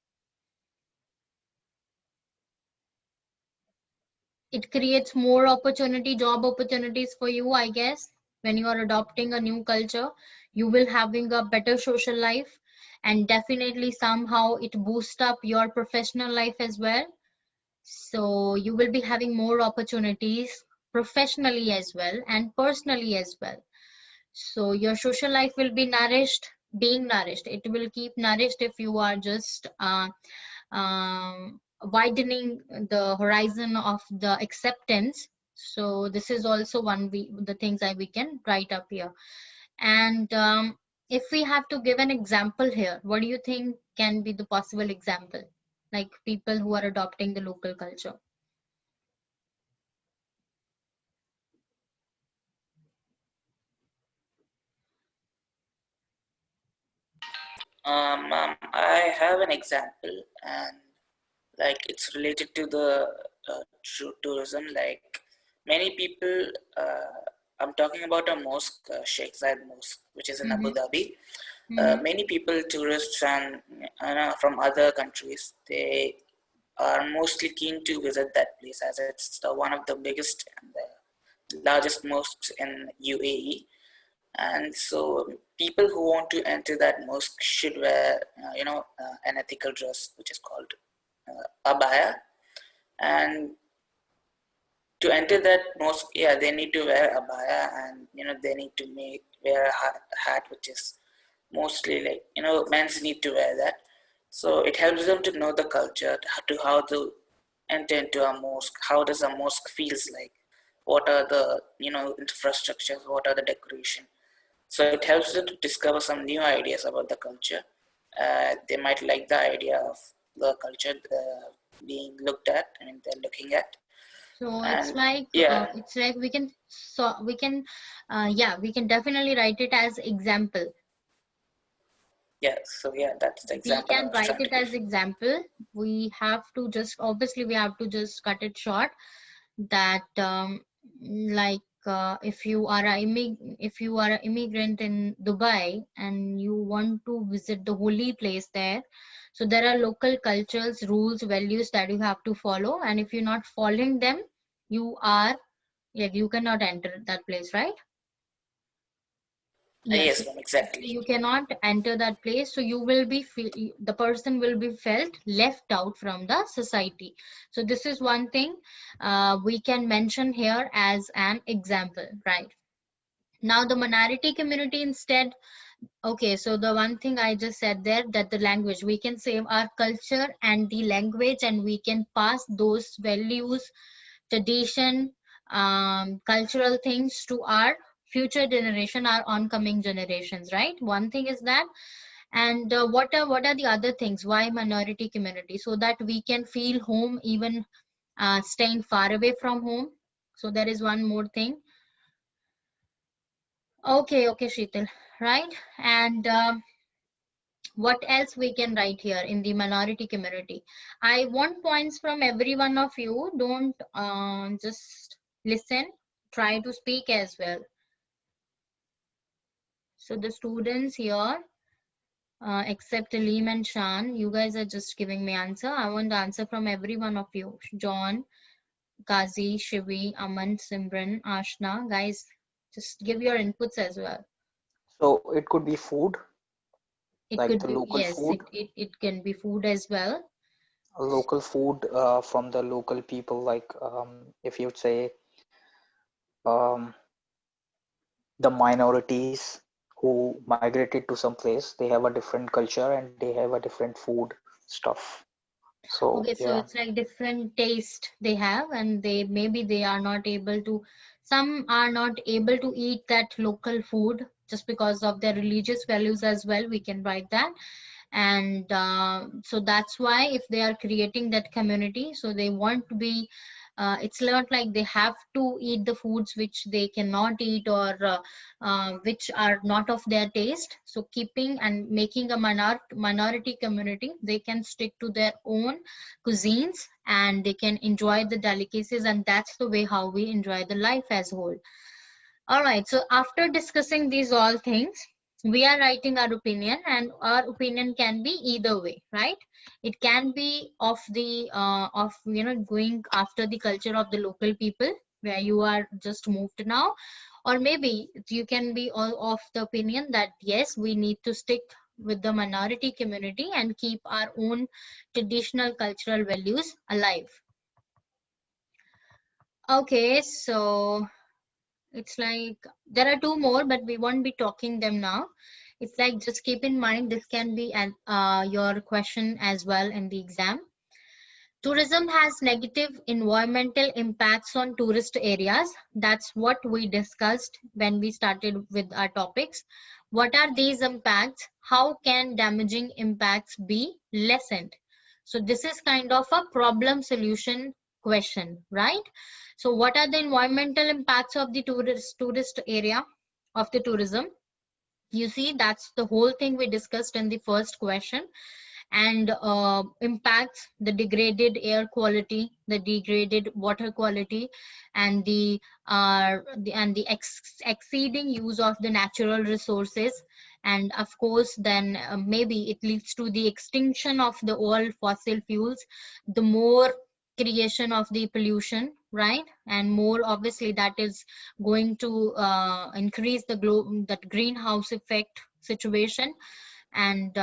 it creates more opportunity, job opportunities for you, I guess. When you are adopting a new culture, you will having a better social life, and definitely somehow it boosts up your professional life as well. So you will be having more opportunities professionally as well and personally as well. So your social life will be nourished, being nourished. It will keep nourished if you are just widening the horizon of the acceptance. So this is also one the things that we can write up here. And if we have to give an example here, what do you think can be the possible example? Like people who are adopting the local culture. I have an example, and like it's related to the tourism. Like many people, I'm talking about a mosque, Sheikh Zayed Mosque, which is in Abu Mm-hmm. Dhabi. Mm-hmm. Many people, tourists and from other countries, they are mostly keen to visit that place as it's one of the biggest and the largest mosques in UAE. And so people who want to enter that mosque should wear, an ethical dress, which is called abaya. And to enter that mosque, yeah, they need to wear abaya, and they need to wear a hat, which is mostly like men's need to wear that. So it helps them to know the culture, how to enter into a mosque. How does a mosque feels like? What are the infrastructures? What are the decoration? So it helps them to discover some new ideas about the culture. They might like the idea of the culture being looked at. I mean, they're looking at, So and yeah, it's like we can definitely write it as example. yeah. So yeah, that's the We example I can was write trying to it give. as example. We have to just obviously we have to just cut it short. That like if you are if you are an immigrant in Dubai and you want to visit the holy place there, so there are local cultures, rules, values that you have to follow, and if you're not following them, you are like you cannot enter that place, right? Yes, Yes, ma'am, exactly. you cannot enter that place, so you will be the person will be felt left out from the society. So this is one thing we can mention here as an example, right? Now the minority community instead. Okay, so the one thing I just said there, that the language, we can save our culture and the language, and we can pass those values, tradition, cultural things to our future generation, our oncoming generations, right? One thing is that. And what are the other things? Why minority community? So that we can feel home even staying far away from home. So there is one more thing. Okay, Sheetal, right? And what else we can write here in the minority community? I want points from every one of you. Don't just listen, try to speak as well. So the students here, except Aleem and Shan, you guys are just giving me answer. I want the answer from every one of you. John, Kazi, Shivi, Aman, Simran, Ashna, guys, just give your inputs as well. So it could be food, It like could the be, local yes, food, it can be food as well. from the local people. Like if you'd say um, the minorities who migrated to some place, they have a different culture and they have a different food stuff. So Okay, so yeah, it's like different taste they have, and they maybe they are not able to, some are not able to eat that local food just because of their religious values as well. We can write that. And so that's why if they are creating that community, so they want to be it's not like they have to eat the foods which they cannot eat, or which are not of their taste. So keeping and making a minority community, they can stick to their own cuisines and they can enjoy the delicacies, and that's the way how we enjoy the life as whole. All right, so after discussing these all things, we are writing our opinion, and our opinion can be either way, right? It can be of the of going after the culture of the local people where you are just moved now, or maybe you can be all of the opinion that yes, we need to stick with the minority community and keep our own traditional cultural values alive. Okay, so it's like there are two more, but we won't be talking them now. It's like just keep in mind this can be an your question as well in the exam. Tourism has negative environmental impacts on tourist areas. That's what we discussed when we started with our topics. What are these impacts? How can damaging impacts be lessened? So this is kind of a problem solution question, right? So what are the environmental impacts of the tourist area of the tourism? You see, that's the whole thing we discussed in the first question. And impacts the degraded air quality, the degraded water quality, and the exceeding use of the natural resources. And of course then maybe it leads to the extinction of the all fossil fuels, the more creation of the pollution, right? And more obviously that is going to increase the that greenhouse effect situation. And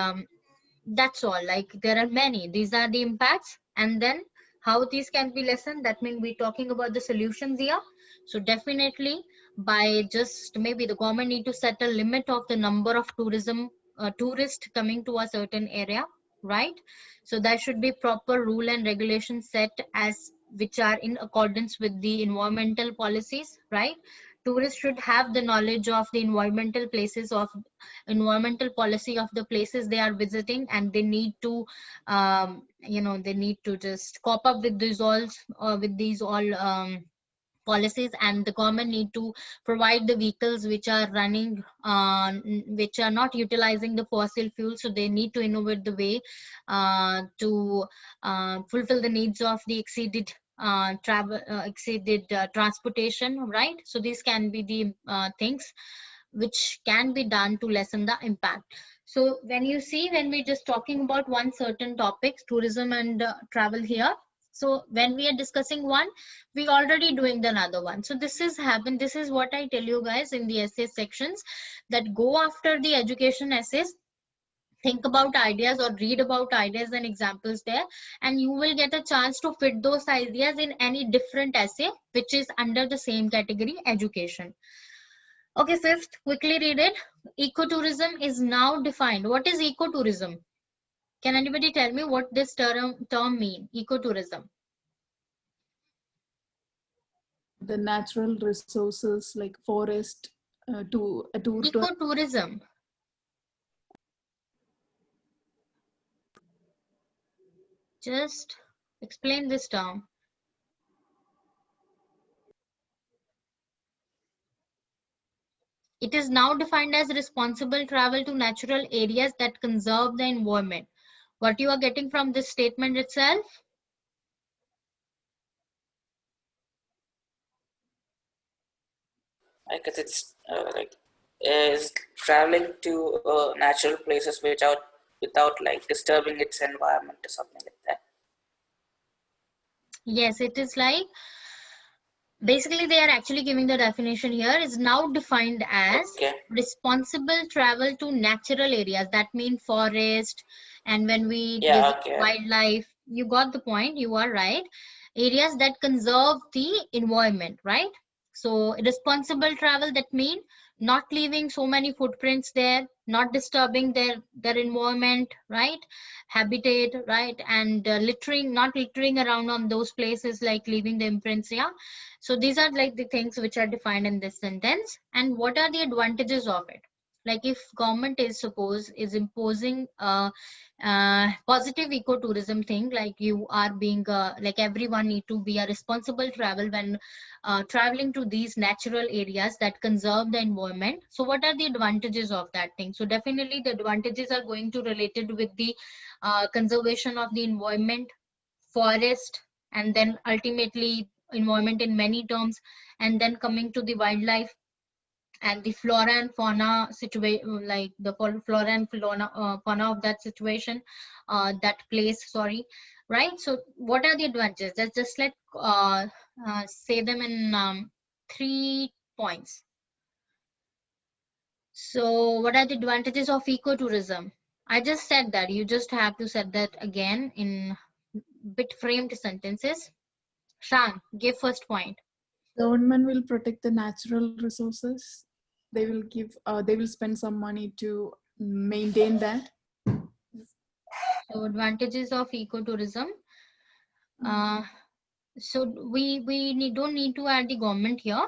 that's all. Like there are many, these are the impacts. And then how these can be lessened, that means we're talking about the solutions here. So definitely by just maybe the government need to set a limit of the number of tourists coming to a certain area, right? So there should be proper rule and regulation set as which are in accordance with the environmental policies, right? Tourists should have the knowledge of the environmental policy of the places they are visiting, and they need to they need to just cop up with these all policies. And the government need to provide the vehicles which are running which are not utilizing the fossil fuel. So they need to innovate the way to fulfill the needs of the exceeded transportation, right? So these can be the things which can be done to lessen the impact. So when you see, when we're just talking about one certain topic, tourism and travel here, so when we are discussing one, we already doing the another one. So this is happen. This is what I tell you guys in the essay sections, that go after the education essays, think about ideas or read about ideas and examples there, and you will get a chance to fit those ideas in any different essay which is under the same category, education. Okay, fifth, quickly read it. Ecotourism is now defined. What is ecotourism? Can anybody tell me what this term mean? Ecotourism. The natural resources like forest to a tour to Ecotourism. Just explain this term. It is now defined as responsible travel to natural areas that conserve the environment. What you are getting from this statement itself? I guess it's like is traveling to natural places without like disturbing its environment or something like that. Yes, it is like basically they are actually giving the definition here, is now defined as Okay. responsible travel to natural areas. That means forest, and when we Yeah. visit Okay. wildlife, you got the point, you are right. Areas that conserve the environment, right? So responsible travel, that means not leaving so many footprints there, not disturbing their environment, right? Habitat, right? And not littering around on those places, like leaving the imprints. Yeah, so these are like the things which are defined in this sentence. And what are the advantages of it? Like if government is imposing a positive ecotourism thing, like you are being like everyone need to be a responsible travel when traveling to these natural areas that conserve the environment. So what are the advantages of that thing? So definitely the advantages are going to related with the conservation of the environment, forest, and then ultimately environment in many terms, and then coming to the wildlife. and the flora and fauna situation, like the flora and fauna of that situation, that place, sorry, right? So what are the advantages? Just let say them in 3 points. So what are the advantages of ecotourism? I just said that. You just have to say that again in bit framed sentences. Shan, give first point. Government will protect the natural resources. They will give. They will spend some money to maintain that. So advantages of ecotourism. So we don't need to add the government here.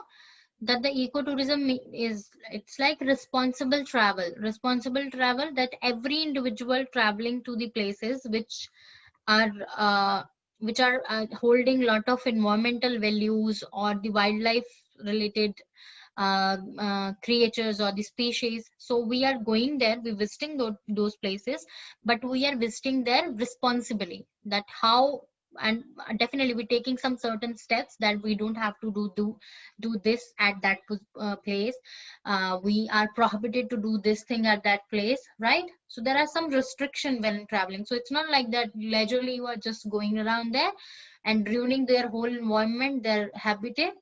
That the ecotourism is, it's like responsible travel, that every individual traveling to the places are uh, which are holding lot of environmental values or the wildlife related creatures or the species. So we are going there, we're visiting those places, but we are visiting there responsibly. That how, and definitely we're taking some certain steps that we don't have to do this at that place. We are prohibited to do this thing at that place, right? So there are some restriction when traveling. So it's not like that leisurely you are just going around there and ruining their whole environment, their habitat,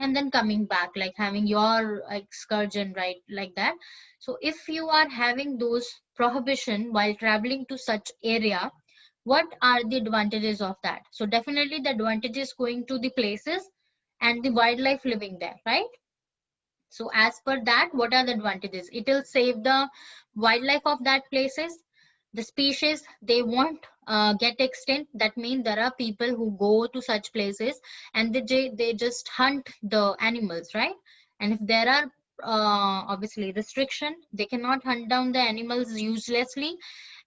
and then coming back, like having your excursion, right, like that. So if you are having those prohibition while traveling to such area, what are the advantages of that? So definitely the advantages going to the places and the wildlife living there, right? So as per that, what are the advantages? It will save the wildlife of that places. The species, they won't get extinct. That means there are people who go to such places and they just hunt the animals, right? And if there are obviously restriction, they cannot hunt down the animals uselessly.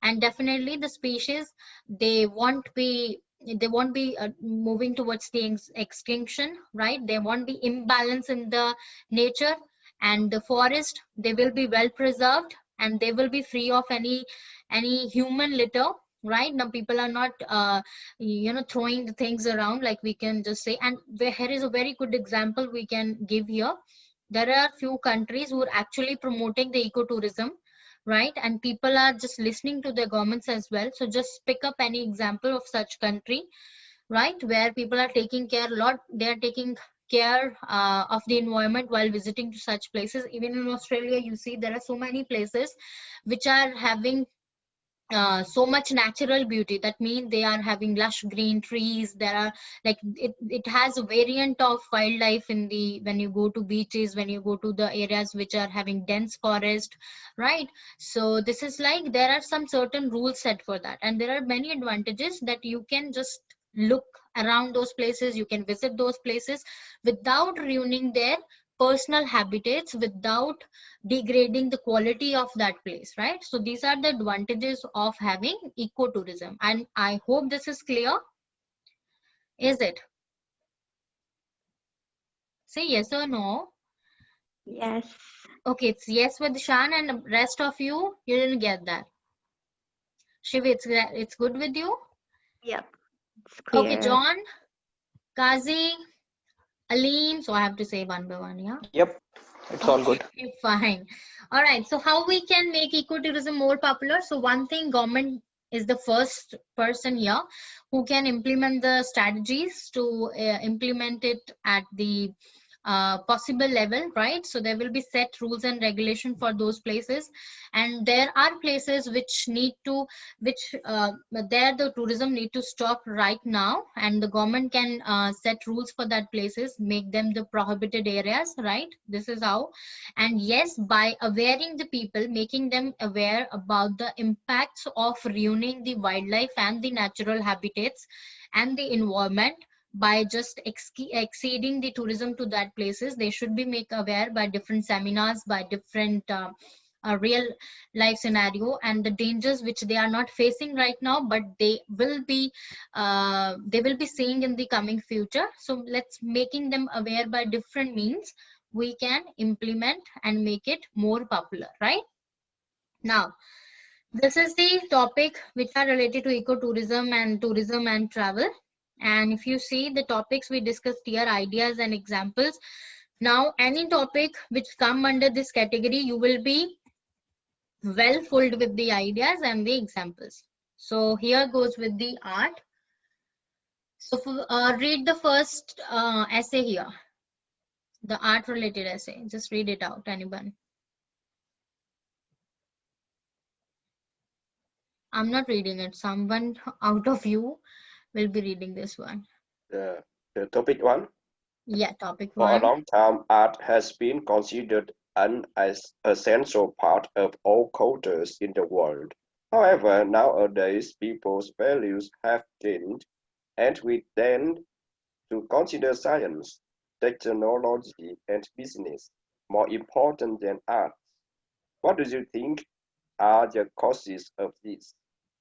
And definitely the species, they won't be moving towards the extinction, right? There won't be imbalance in the nature, and the forest, they will be well preserved, and they will be free of any human litter, right? Now people are not throwing the things around, like we can just say. And here is a very good example we can give here. There are few countries who are actually promoting the ecotourism, right? And people are just listening to their governments as well. So just pick up any example of such country, right, where people are taking care a lot. They are taking care of the environment while visiting to such places. Even in Australia, you see there are so many places which are having so much natural beauty. That means they are having lush green trees. There are, like, it has a variant of wildlife in the, when you go to beaches, when you go to the areas which are having dense forest, right? So this is like, there are some certain rules set for that, and there are many advantages that you can just look around those places, you can visit those places without ruining their personal habitats, without degrading the quality of that place, right? So these are the advantages of having ecotourism, and I hope this is clear. Is it? Say yes or no. Yes. Okay, it's yes with Shan, and the rest of you didn't get that. Shiv, it's good with you? Yep. It's Okay, clear. John, Kazi, Aline, so I have to say one by one, yeah? Yep, it's all good. Okay, fine. All right. So how we can make ecotourism more popular? So one thing, government is the first person here who can implement the strategies to implement it at the possible level, right? So there will be set rules and regulation for those places, and there are places which need to, which there the tourism need to stop right now, and the government can set rules for that places, make them the prohibited areas, right? This is how. And yes, by awareing the people, making them aware about the impacts of ruining the wildlife and the natural habitats and the environment, by just exceeding the tourism to that places, they should be made aware by different seminars, by different real life scenario, and the dangers which they are not facing right now, but they will be seeing in the coming future. So let's making them aware by different means, we can implement and make it more popular, right? Now, this is the topic which are related to ecotourism and tourism and travel. And if you see the topics we discussed here, ideas and examples, Now, any topic which come under this category, you will be well filled with the ideas and the examples. So here goes with the art. So read the first essay here, the art related essay. Just read it out, anyone. I'm not reading it. Someone out of you will be reading this one. The topic one. Yeah, topic For a one. long time, art has been considered an essential part of all cultures in the world. However, nowadays people's values have changed, and we tend to consider science, technology, and business more important than art. What do you think are the causes of this?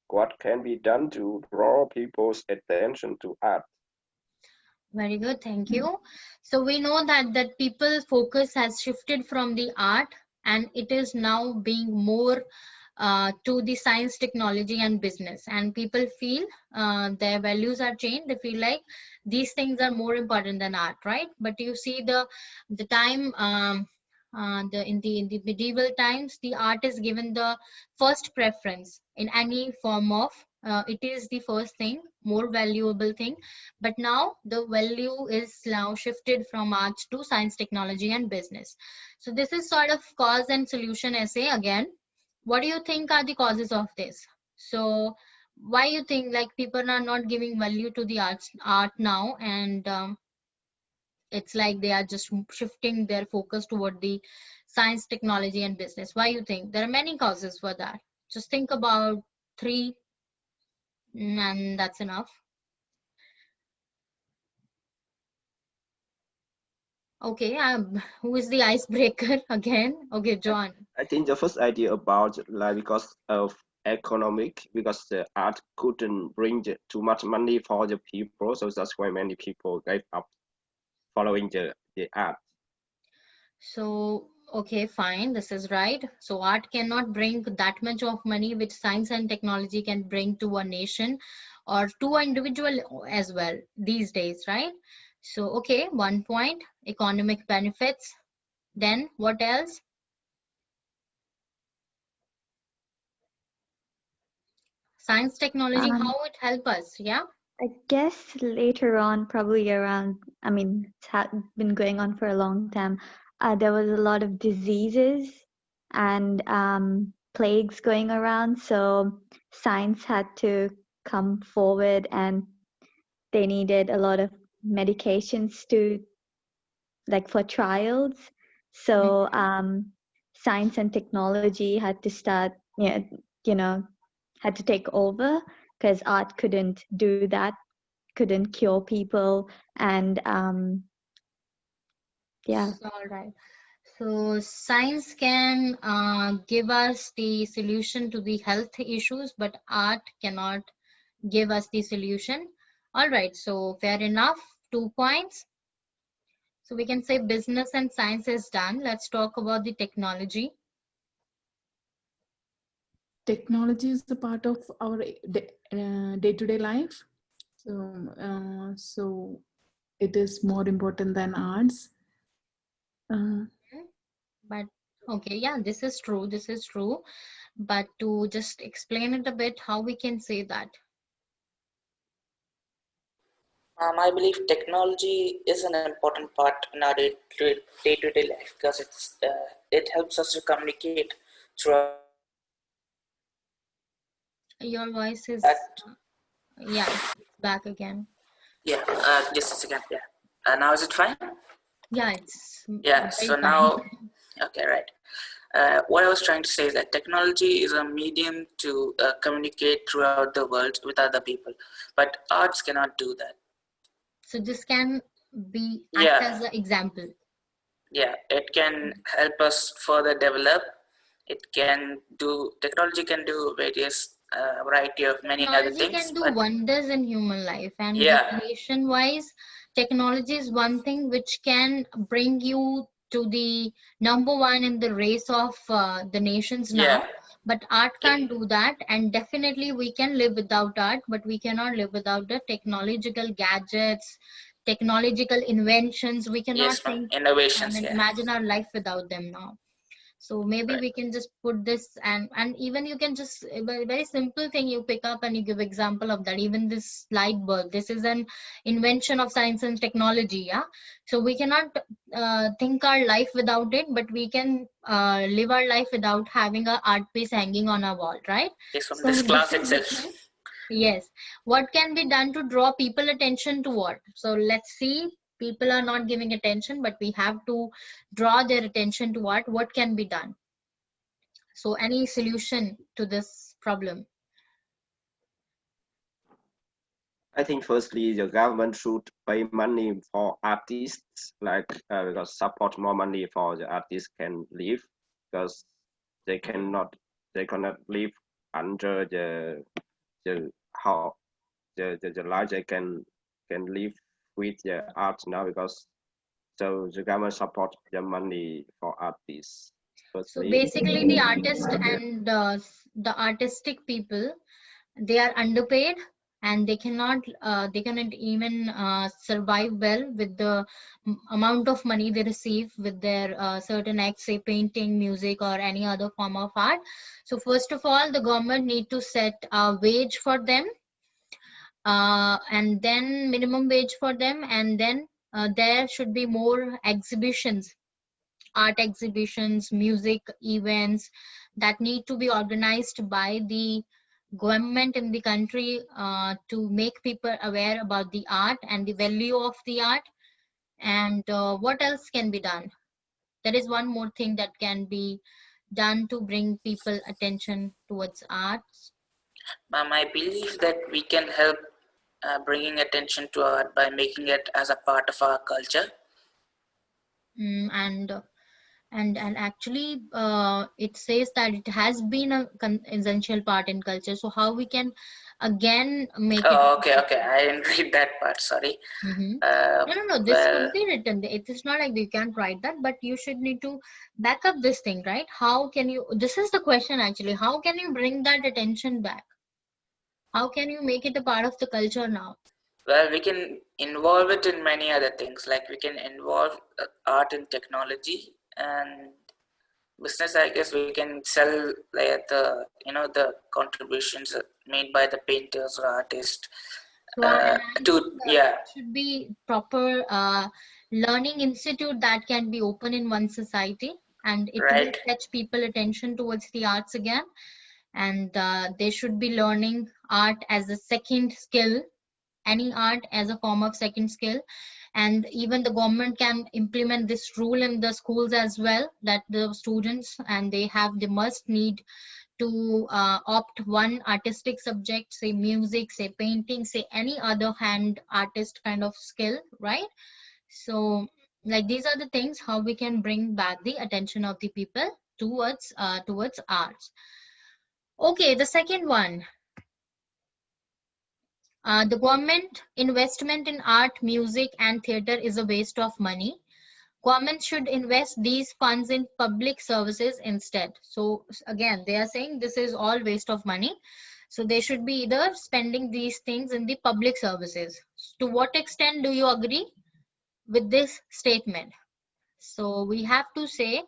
What can be done to draw people's attention to art? Very good, thank you. So we know that people's focus has shifted from the art, and it is now being more to the science, technology, and business. And people feel their values are changed. They feel like these things are more important than art, right? But you see the time. In the medieval times, the art is given the first preference in any form of. It is the first thing, more valuable thing. But now the value is now shifted from arts to science, technology, and business. So this is sort of cause and solution essay again. What do you think are the causes of this? So why you think like people are not giving value to the art now, and it's like they are just shifting their focus toward the science, technology, and business? Why you think? There are many causes for that. Just think about three, and that's enough. Okay, who is the icebreaker again? Okay, I, John. I think the first idea about like because of economic, because the art couldn't bring too much money for the people, so that's why many people gave up following the art. So, okay, fine, this is right. So art cannot bring that much of money which science and technology can bring to a nation or to an individual as well these days, right? So, okay, 1 point, economic benefits. Then what else? Science, technology, Um, how it help us? Yeah. I guess later on, probably around, I mean, been going on for a long time. There was a lot of diseases and plagues going around, so science had to come forward, and they needed a lot of medications to, like, for trials. So science and technology had to start, you know, had to take over because art couldn't do that, couldn't cure people, and yeah. All right. So science can give us the solution to the health issues, but art cannot give us the solution. All right, so fair enough. 2 points. So we can say business and science is done. Let's talk about the technology. Technology is a part of our day-to-day life. So it is more important than arts. But okay, yeah, this is true. This is true. But to just explain it a bit, how we can say that? I believe technology is an important part in our day-to-day life because it helps us to communicate throughout. Your voice is, yeah, it's back again. Yeah, just a second. Yeah, now is it fine? Yeah, it's Yeah. very So fine. now, okay, right. What I was trying to say is that technology is a medium to communicate throughout the world with other people, but arts cannot do that. So this can be act Yeah, as an example. yeah, it can help us further develop. It can do, technology can do various variety of many other Technology things, can do but wonders in human life, and the yeah, nation wise, technology is one thing which can bring you to the number one in the race of the nations yeah, now. But art it, can't do that, and definitely we can live without art, but we cannot live without the technological gadgets, technological inventions. We cannot Yes, ma'am. think, I Innovations, mean, yeah. imagine our life without them now. So maybe Right. we can just put this, and even you can just a very simple thing you pick up and you give example of that. Even this light bulb, this is an invention of science and technology, yeah. So we cannot think our life without it, but we can live our life without having a art piece hanging on our wall, right? Yes, from So this this class is the itself. thing. Yes. What can be done to draw people attention to what? So let's see. People are not giving attention, but we have to draw their attention to what can be done. So any solution to this problem? I think firstly the government should pay money for artists, like because support more money for the artists can live, because they cannot they cannot live under the how the life they can live with the art now, because so the government support the money for artists So firstly. basically, the artist and the artistic people, they are underpaid, and they cannot even survive well with the amount of money they receive with their certain acts, say painting, music, or any other form of art. So first of all, the government need to set a wage for them, and then minimum wage for them, and then there should be more exhibitions, art exhibitions, music events, that need to be organized by the government in the country, to make people aware about the art and the value of the art. And what else can be done? There is one more thing that can be done to bring people attention towards arts. Ma'am, I believe that we can help bringing attention to art by making it as a part of our culture. And actually, it says that it has been a essential part in culture. So how we can again make it? Oh, okay. I didn't read that part. Sorry. Mm-hmm. Uh, No. This well, could be written. It is not like you can't write that, but you should need to back up this thing, right? How can you? This is the question actually. How can you bring that attention back? How can you make it a part of the culture now? well, we can involve it in many other things. Like we can involve art in technology and business. I guess we can sell like the contributions made by the painters or artists. So and I think To yeah, it should be proper learning institute that can be open in one society, and it will right. fetch people attention towards the arts again. And they should be learning art as a second skill, any art as a form of second skill. And even the government can implement this rule in the schools as well, that the students, and they must need to opt one artistic subject, say music, say painting, say any other hand artist kind of skill, right? So like these are the things how we can bring back the attention of the people towards arts. Okay, the second one, the government investment in art, music, and theater is a waste of money. Government should invest these funds in public services instead. So again, they are saying this is all waste of money. So they should be either spending these things in the public services. To what extent do you agree with this statement? So we have to say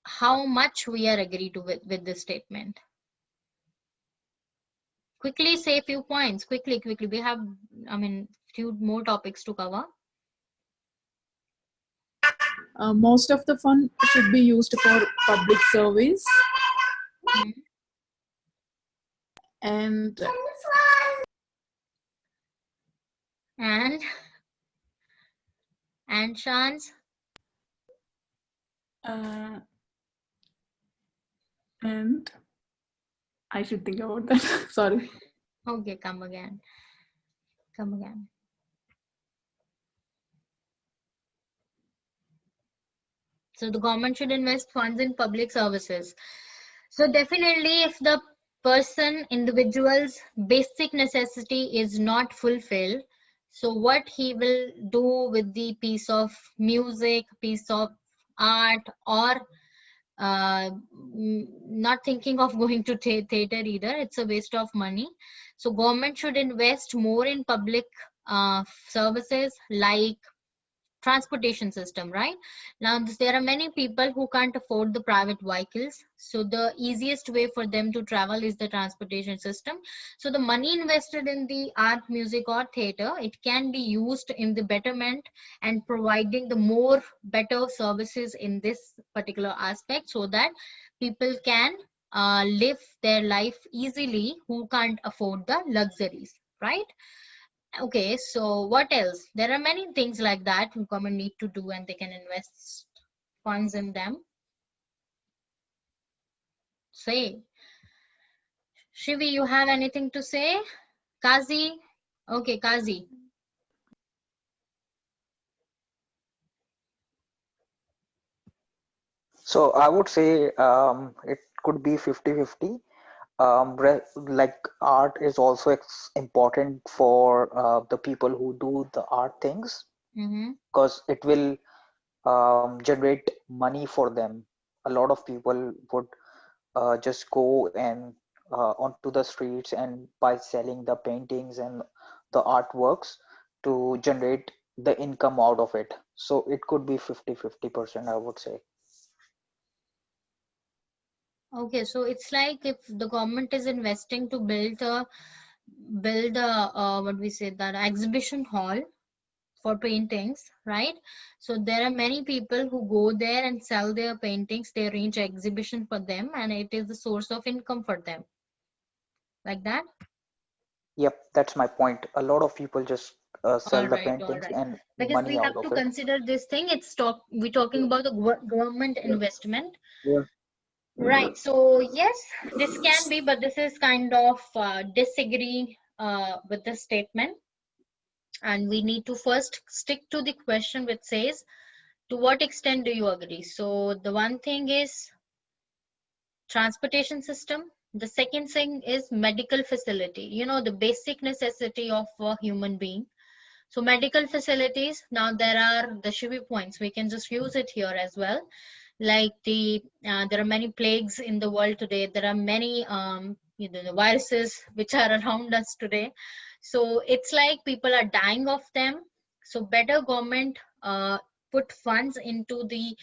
how much we are agree to with this statement. Quickly say a few points. Quickly. We have, I mean, few more topics to cover. Most of the fund should be used for public service. Hmm. And And Shans, uh, and I should think about that. Sorry. okay, come again. So the government should invest funds in public services. So definitely, if the individual's basic necessity is not fulfilled, so what he will do with the piece of music, piece of art, or not thinking of going to theater either, it's a waste of money. So government should invest more in public services like transportation system, right? Now there are many people who can't afford the private vehicles, so the easiest way for them to travel is the transportation system. So the money invested in the art, music, or theater, it can be used in the betterment and providing the more better services in this particular aspect, so that people can live their life easily who can't afford the luxuries, right? Okay, so what else? There are many things like that who government need to do, and they can invest funds in them. Say, Shivi, you have anything to say? Kazi? Okay, Kazi. So I would say it could be 50-50. Like art is also important for the people who do the art things, Mm-hmm. because it will generate money for them. A lot of people would just go and onto the streets and by selling the paintings and the artworks to generate the income out of it. So it could be 50-50%, I would say. Okay, so it's like if the government is investing to build a what we say, that exhibition hall for paintings, right? So there are many people who go there and sell their paintings. They arrange exhibition for them, and it is the source of income for them, like that. Yep, that's my point. A lot of people just All sell the right, all paintings right. and Because money we out have of to it. consider this thing. We're talking about the government investment. Yeah. Right. So yes, this can be, but this is kind of disagree with the statement, and we need to first stick to the question which says, to what extent do you agree? So the one thing is transportation system. The second thing is medical facility. You know, the basic necessity of a human being. So medical facilities, now there are the Shivi points. We can just use it here as well. Like there are many plagues in the world today. There are many the viruses which are around us today. So it's like people are dying of them. So better government put funds into the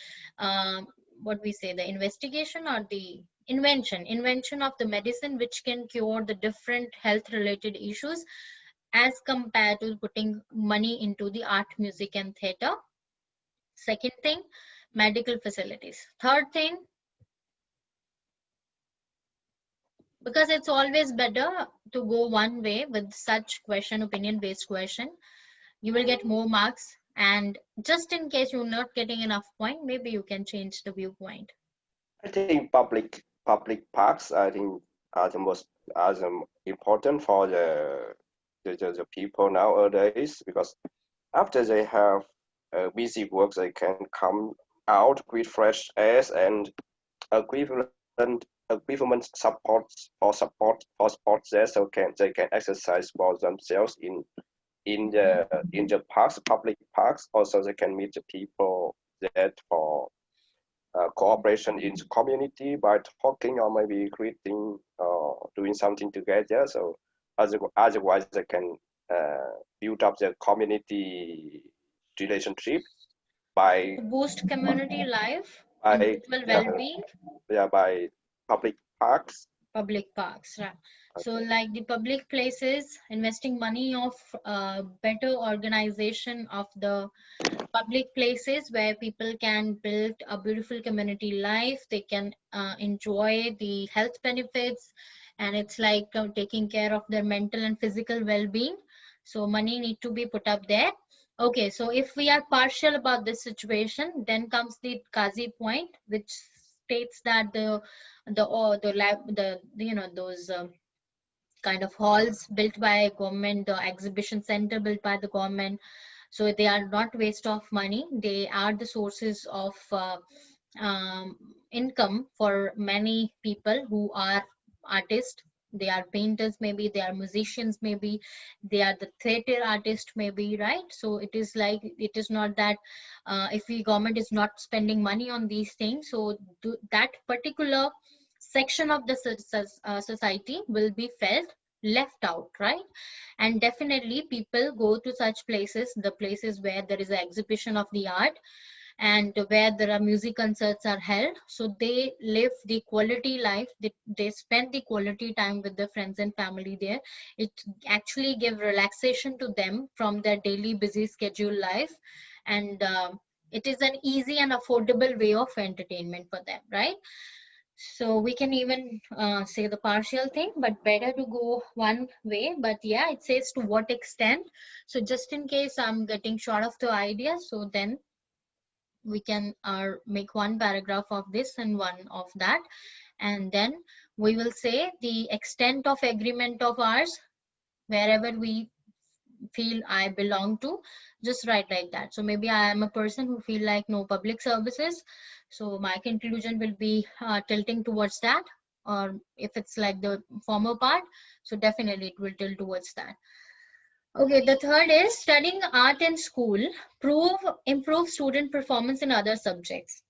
what we say, the investigation or the invention of the medicine which can cure the different health related issues, as compared to putting money into the art, music, and theater. Second thing, medical facilities. Third thing, because it's always better to go one way with such question, opinion based question, you will get more marks. And just in case you're not getting enough point, maybe you can change the viewpoint. I think public parks, I think, are the most important for the people nowadays, because after they have busy work, they can come out with fresh air and equivalent equipment support there, so they can exercise for themselves in the parks, public parks. Also, they can meet the people that for cooperation in the community by talking or maybe creating or doing something together. So otherwise they can build up the community relationship by To boost community life, by individual yeah, well-being. yeah, by public parks. Public parks, right? So Okay. like the public places, investing money of better organization of the public places where people can build a beautiful community life. They can enjoy the health benefits, and it's like taking care of their mental and physical well-being. So money need to be put up there. Okay, so if we are partial about this situation, then comes the Kazi point, which states that the lab the those kind of halls built by government, the exhibition center built by the government, so they are not waste of money. They are the sources of um, income for many people who are artists. They are painters, maybe they are musicians, maybe they are the theater artist, maybe, right? So it is like, it is not that if the government is not spending money on these things, so that particular section of the society will be felt left out, right? And definitely people go to such places, the places where there is an exhibition of the art and where there are music concerts are held, so they live the quality life, they spend the quality time with their friends and family there. It actually give relaxation to them from their daily busy schedule life, and it is an easy and affordable way of entertainment for them, right? So we can even say the partial thing, but better to go one way. But yeah, it says to what extent. So just in case I'm getting short of the idea, so then we can make one paragraph of this and one of that, and then we will say the extent of agreement of ours wherever we feel I belong to, just write like that. So maybe I am a person who feel like no public services, so my conclusion will be tilting towards that, or if it's like the former part, so definitely it will tilt towards that. Okay, the third is studying art in school improve student performance in other subjects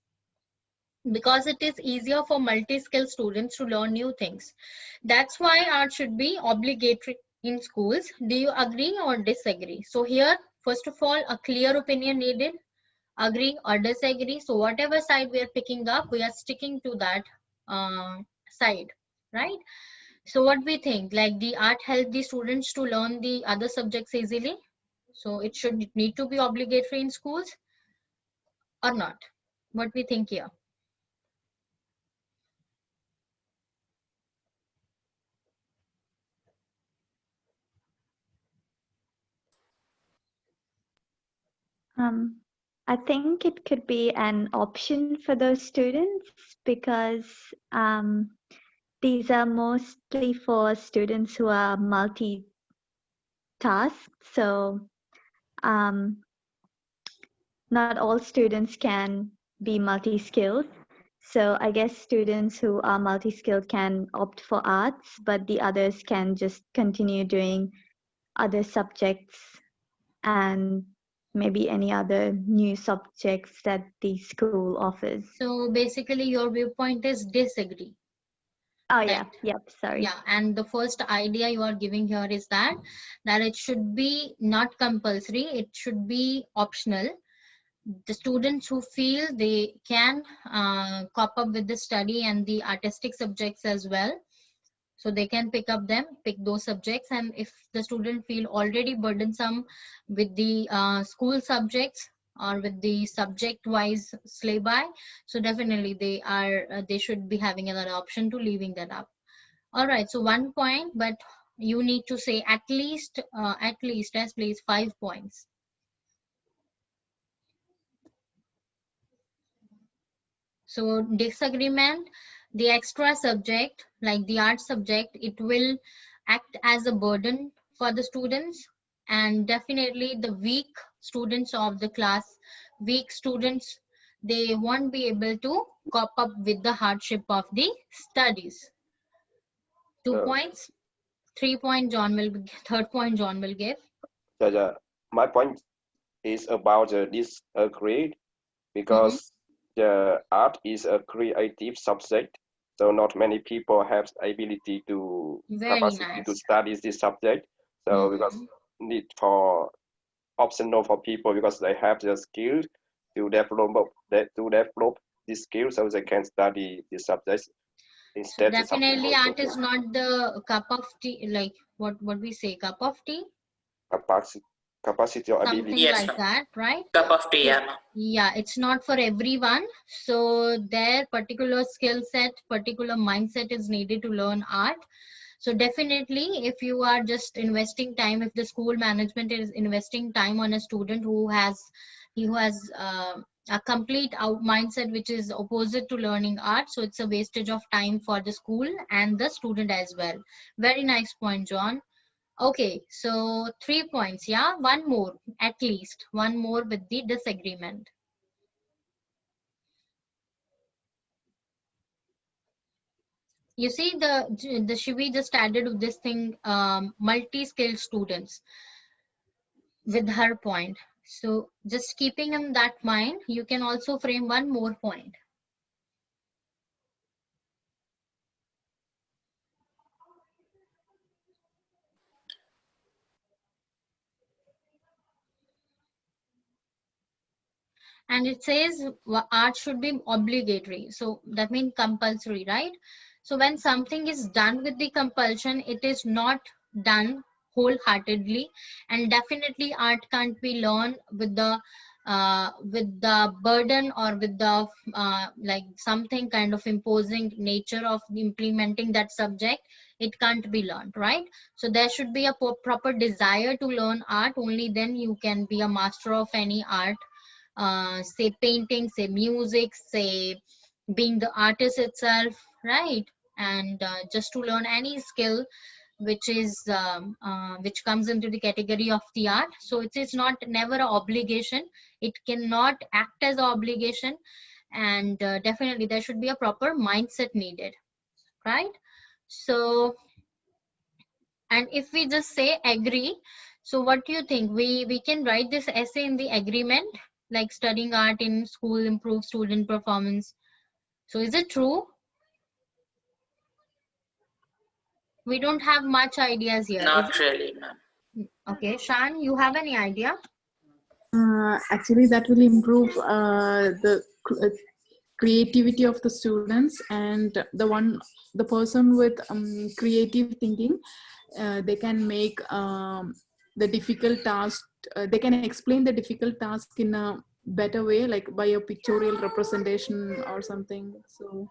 because it is easier for multi-skill students to learn new things. That's why art should be obligatory in schools. Do you agree or disagree? So here, first of all, a clear opinion needed, agree or disagree. So whatever side we are picking up, we are sticking to that side, right? So what we think, like the art help the students to learn the other subjects easily. So it should need to be obligatory in schools or not? What we think here? I think it could be an option for those students because these are mostly for students who are multitasked. So um, not all students can be multi-skilled. So I guess students who are multi-skilled can opt for arts, but the others can just continue doing other subjects and maybe any other new subjects that the school offers. So basically your viewpoint is disagree. Oh Right. yeah, yep, sorry. Yeah, and the first idea you are giving here is that it should be not compulsory, it should be optional. The students who feel they can cope up with the study and the artistic subjects as well, so they can pick those subjects. And if the student feel already burdensome with the school subjects or with the subject wise syllabi, so definitely they should be having another option to leaving that up. All right, so 1 point, but you need to say at least as please 5 points. So disagreement, the extra subject like the art subject, it will act as a burden for the students, and definitely the weak students of the class, weak students, they won't be able to cope up with the hardship of the studies. 2 points. 3 point John will third point John will give. My point is about this grade because the art is a creative subject, so not many people have ability to Very capacity to nice. study this subject. So because need for optional for people because they have the skill to develop this skill so they can study this subject So instead of something definitely art is else. not the cup of tea, like what we say, cup of tea, Capacity or ability. something Yes, like ma'am. that, right? Cup of tea, So yeah, ma'am. yeah, it's not for everyone. So their particular skill set, particular mindset is needed to learn art. So definitely, if you are just investing time, if the school management is investing time on a student who has a complete out mindset which is opposite to learning art, so it's a wastage of time for the school and the student as well. Very nice point, John. Okay, so 3 points. Yeah, one more, at least one more with the disagreement. You see, the Shivi just added this thing, multi-skilled students with her point. So just keeping in that mind, you can also frame one more point. and it says art should be obligatory. So that means compulsory, right? So when something is done with the compulsion, it is not done wholeheartedly, and definitely art can't be learned with the burden or with the like something kind of imposing nature of implementing that subject. It can't be learned, right? So there should be a proper desire to learn art. Only then you can be a master of any art, say painting, say music, say being the artist itself, right? And just to learn any skill which comes into the category of the art. So it is not never an obligation. It cannot act as an obligation, and definitely there should be a proper mindset needed, right? So, and if we just say agree, so what do you think? We can write this essay in the agreement, like studying art in school improves student performance. So is it true? We don't have much ideas here, is Not it? really, ma'am. Okay, Shan, you have any idea? Actually, that will improve creativity of the students, and the person with creative thinking, they can make the difficult task. They can explain the difficult task in a better way, like by a pictorial representation or something. So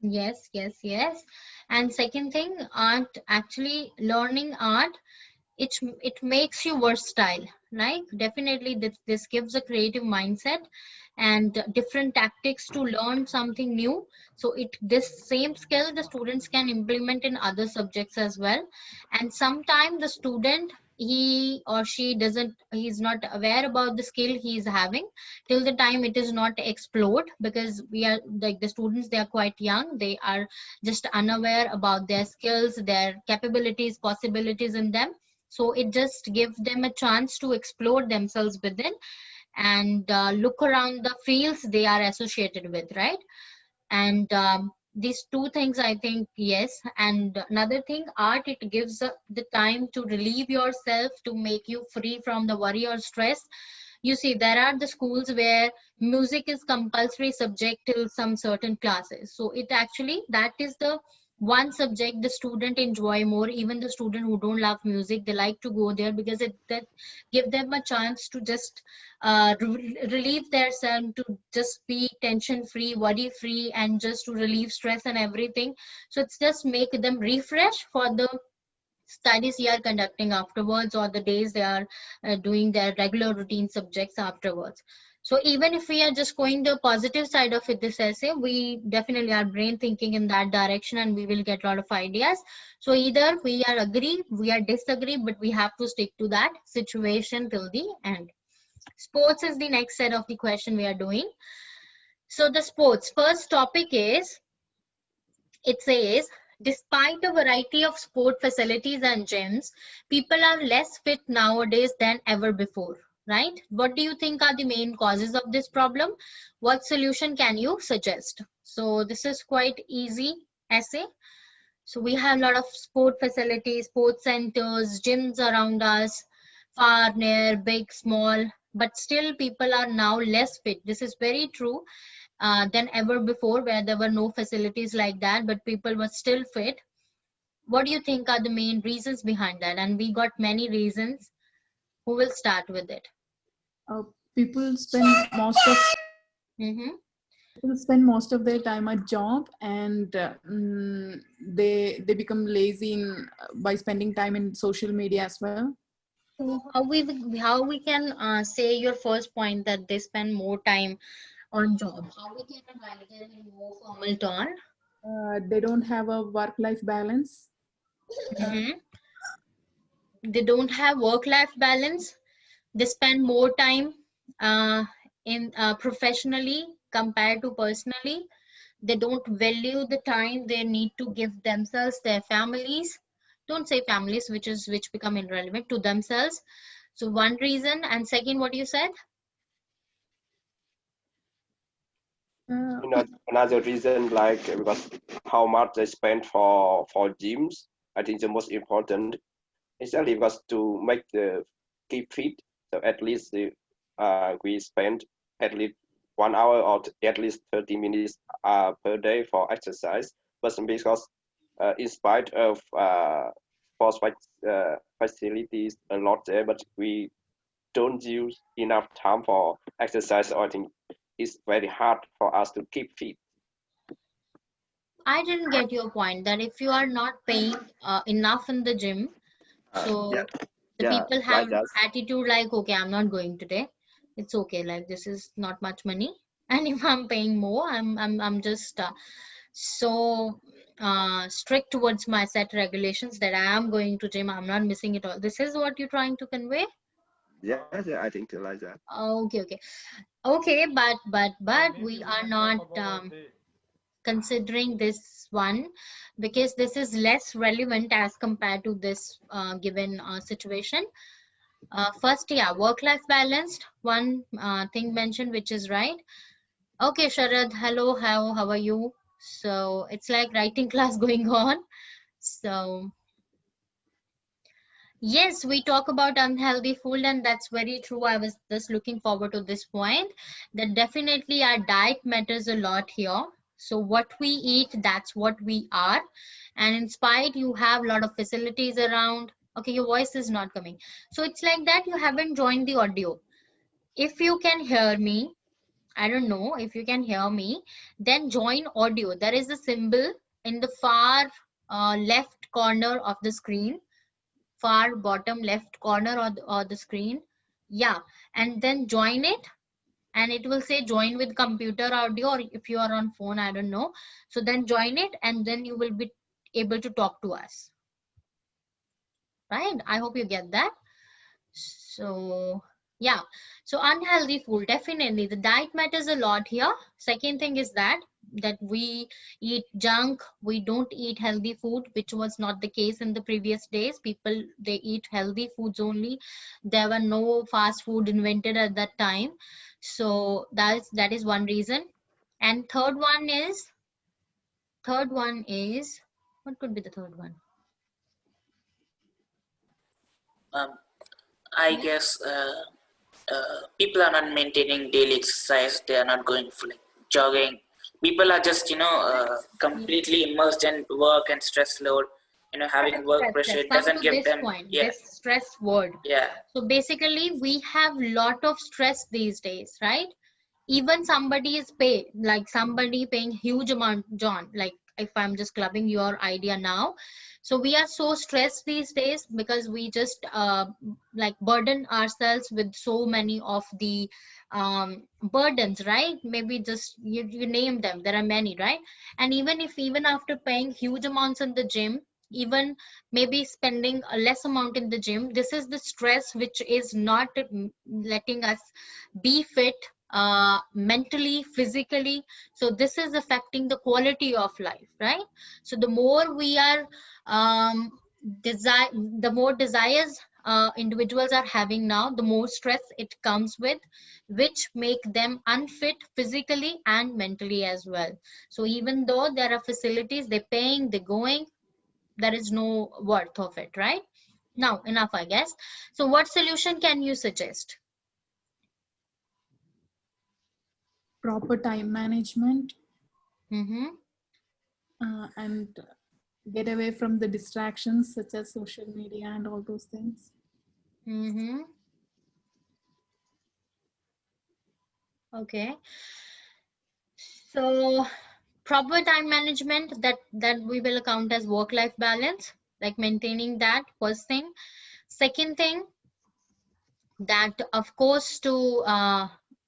Yes, yes, yes. And second thing, art, actually learning art, it makes you versatile, right? Definitely this gives a creative mindset and different tactics to learn something new. So it this same skill the students can implement in other subjects as well. And sometimes the student, he or she doesn't he's not aware about the skill he is having till the time it is not explored, because we are like the students, they are quite young, they are just unaware about their skills, their capabilities, possibilities in them. So it just gives them a chance to explore themselves within and look around the fields they are associated with, right? And these two things, I think, yes. And another thing, art, it gives the time to relieve yourself, to make you free from the worry or stress. You see, there are the schools where music is compulsory subject till some certain classes. So it actually, that is the one subject the student enjoy more. Even the student who don't love music, they like to go there because it that give them a chance to just relieve themselves, to just be tension free, worry free, and just to relieve stress and everything. So it's just make them refresh for the studies you are conducting afterwards, or the days they are doing their regular routine subjects afterwards. So even if we are just going the positive side of it, this essay, we definitely are brain thinking in that direction and we will get a lot of ideas. So either we are agree, we are disagree, but we have to stick to that situation till the end. Sports is the next set of the question we are doing. So the sports first topic is, it says, despite a variety of sport facilities and gyms, people are less fit nowadays than ever before, right? What do you think are the main causes of this problem? What solution can you suggest? So this is quite easy essay. So we have a lot of sport facilities, sports centers, gyms around us, far, near, big, small, but still people are now less fit. This is very true than ever before, where there were no facilities like that, but people were still fit. What do you think are the main reasons behind that? And we got many reasons. Who will start with it? uh, people spend most of Mm-hmm. people spend most of their time at job, and they become lazy by spending time in social media as well. So how we can say your first point that they spend more time on job? How we can write it in more formal tone? They don't have a work-life balance. Mm-hmm. They don't have work-life balance. They spend more time uh, in professionally compared to personally. They don't value the time they need to give themselves, their families. Don't say families, which become irrelevant, to themselves. So one reason. And second, what you said? Uh, Another reason, like because how much they spend for gyms. I think the most important is actually because to make the keep fit. So at least we spend at least 1 hour or at least 30 minutes per day for exercise. But because in spite of sports facilities a lot there, but we don't use enough time for exercise, or I think it's very hard for us to keep fit. I didn't get your point that if you are not paying enough in the gym, Yeah, so the yeah, people like have that. attitude like, okay, I'm not going today. It's okay, like this is not much money, and if I'm paying more, I'm just so strict towards my set regulations that I am going to gym. I'm not missing it all. This is what you're trying to convey. Yeah, yeah, I think like that. Okay, okay, okay, but we are not considering this one because this is less relevant as compared to this given situation. First, yeah, work-life balanced. One thing mentioned, which is right. Okay, Sharad, hello, how are you? So it's like writing class going on. So yes, we talk about unhealthy food, and that's very true. I was just looking forward to this point that definitely our diet matters a lot here. So what we eat, that's what we are. And in spite you have a lot of facilities around. Okay, your voice is not coming. So it's like that you haven't joined the audio. If you can hear me, I don't know if you can hear me, then join audio. There is a symbol in the far left corner of the screen, far bottom left corner or the screen. Yeah, and then join it, and it will say join with computer audio, or if you are on phone, I don't know. So then join it, and then you will be able to talk to us, right? I hope you get that. So yeah, so unhealthy food, definitely the diet matters a lot here. Second thing is that we eat junk, we don't eat healthy food, which was not the case in the previous days. People, they eat healthy foods only. There were no fast food invented at that time. So that is one reason. And third one is what could be the third one? Um, I guess people are not maintaining daily exercise. They are not going for like jogging. People are just completely immersed in work and stress load. Having work pressure Come doesn't to give this them. point, Yeah, this stress word. yeah, So basically, we have lot of stress these days, right? Even somebody is like somebody paying huge amount, John, like if I'm just clubbing your idea now. So we are so stressed these days because we just like burden ourselves with so many of the burdens, right? Maybe just you name them, there are many, right? And even after paying huge amounts in the gym, even maybe spending a less amount in the gym, this is the stress which is not letting us be fit mentally, physically. So this is affecting the quality of life, right? So the more we are desire, the more desires individuals are having now, the more stress it comes with, which make them unfit physically and mentally as well. So even though there are facilities, they're paying, they're going, there is no worth of it, right? Now enough, I guess. So what solution can you suggest? Proper time management, Mm-hmm. and get away from the distractions such as social media and all those things. Mm-hmm. Okay. So proper time management, that we will count as work-life balance, like maintaining that first thing. Second thing, that of course to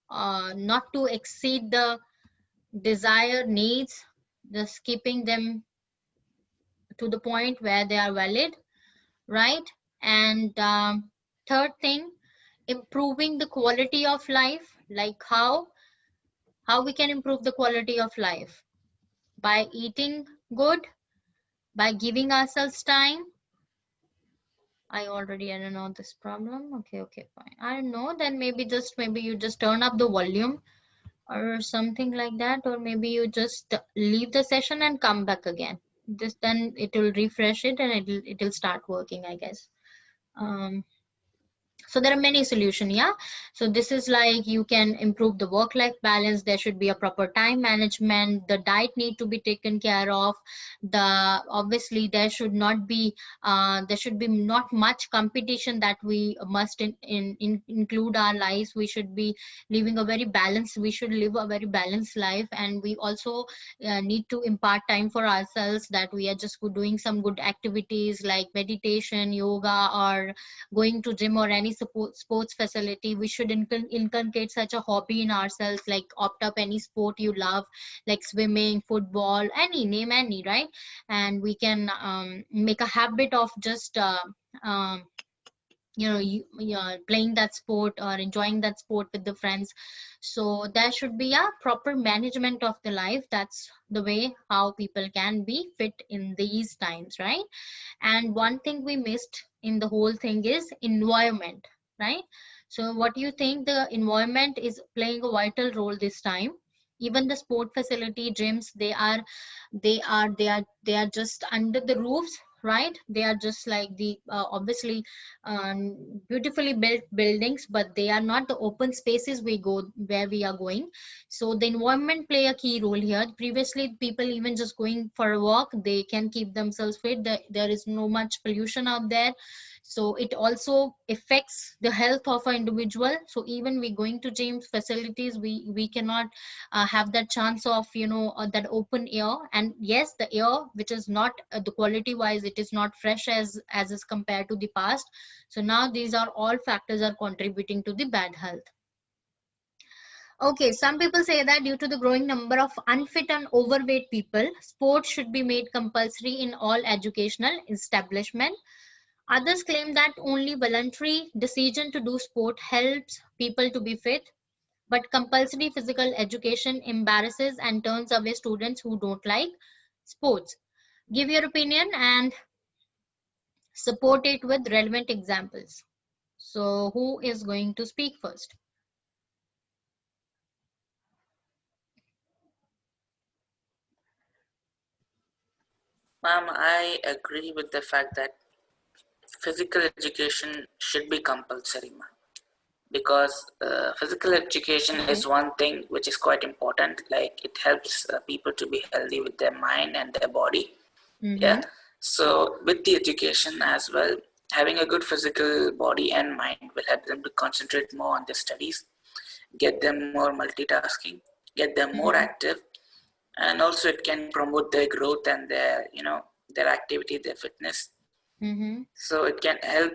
not to exceed the desired needs, just keeping them to the point where they are valid, right? And third thing, improving the quality of life, like how we can improve the quality of life by eating good, by giving ourselves time. I don't know this problem. Okay, fine. I don't know, then maybe you just turn up the volume or something like that, or maybe you just leave the session and come back again. Just then it will refresh it and it'll start working, I guess. um So there are many solutions. Yeah, so this is like you can improve the work life balance. There should be a proper time management. The diet need to be taken care of. The obviously there should not be there should be not much competition that we must include our lives. We should be living a very balanced, we should live a very balanced life. And we also need to impart time for ourselves, that we are just doing some good activities like meditation, yoga, or going to gym or any sports facility. We should inculcate such a hobby in ourselves, like opt up any sport you love, like swimming, football, any, name any, right? And we can make a habit of just um, playing that sport or enjoying that sport with the friends. So there should be a proper management of the life. That's the way how people can be fit in these times, right? And one thing we missed in the whole thing is environment, right? So what do you think? The environment is playing a vital role this time. Even the sport facility gyms, they are just under the roofs, right? They are just like the obviously beautifully built buildings, but they are not the open spaces we go where we are going. So the environment play a key role here. Previously people even just going for a walk, they can keep themselves fit. There is no much pollution out there. So it also affects the health of an individual. So even we going to gym facilities, we cannot have that chance of that open air. And yes, the air which is not the quality wise, it is not fresh as is compared to the past. So now these are all factors are contributing to the bad health. Okay, some people say that due to the growing number of unfit and overweight people, sports should be made compulsory in all educational establishment. Others claim that only voluntary decision to do sport helps people to be fit, but compulsory physical education embarrasses and turns away students who don't like sports. Give your opinion and support it with relevant examples. So who is going to speak first? Ma'am, I agree with the fact that physical education should be compulsory, ma'am. Because physical education Okay. is one thing which is quite important. Like it helps people to be healthy with their mind and their body. Yeah. So with the education as well, having a good physical body and mind will help them to concentrate more on their studies, get them more multitasking, get them more active, and also it can promote their growth and their their activity, their fitness. So it can help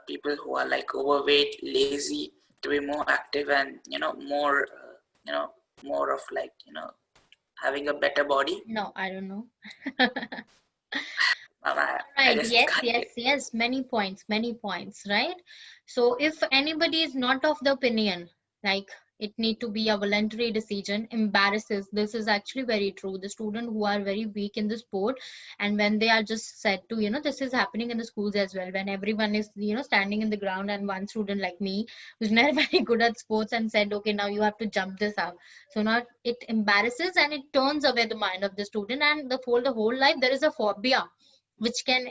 people who are like overweight, lazy, to be more active and more more of like having a better body. No, I don't know. I Right, just yes, can't yes, yes, many points, right? So if anybody is not of the opinion, like it need to be a voluntary decision, embarrasses, this is actually very true. The student who are very weak in the sport, and when they are just said to, this is happening in the schools as well, when everyone is, standing in the ground, and one student like me, who's not very good at sports, and said, okay, now you have to jump this up. So now it embarrasses and it turns away the mind of the student, and the whole life there is a phobia which can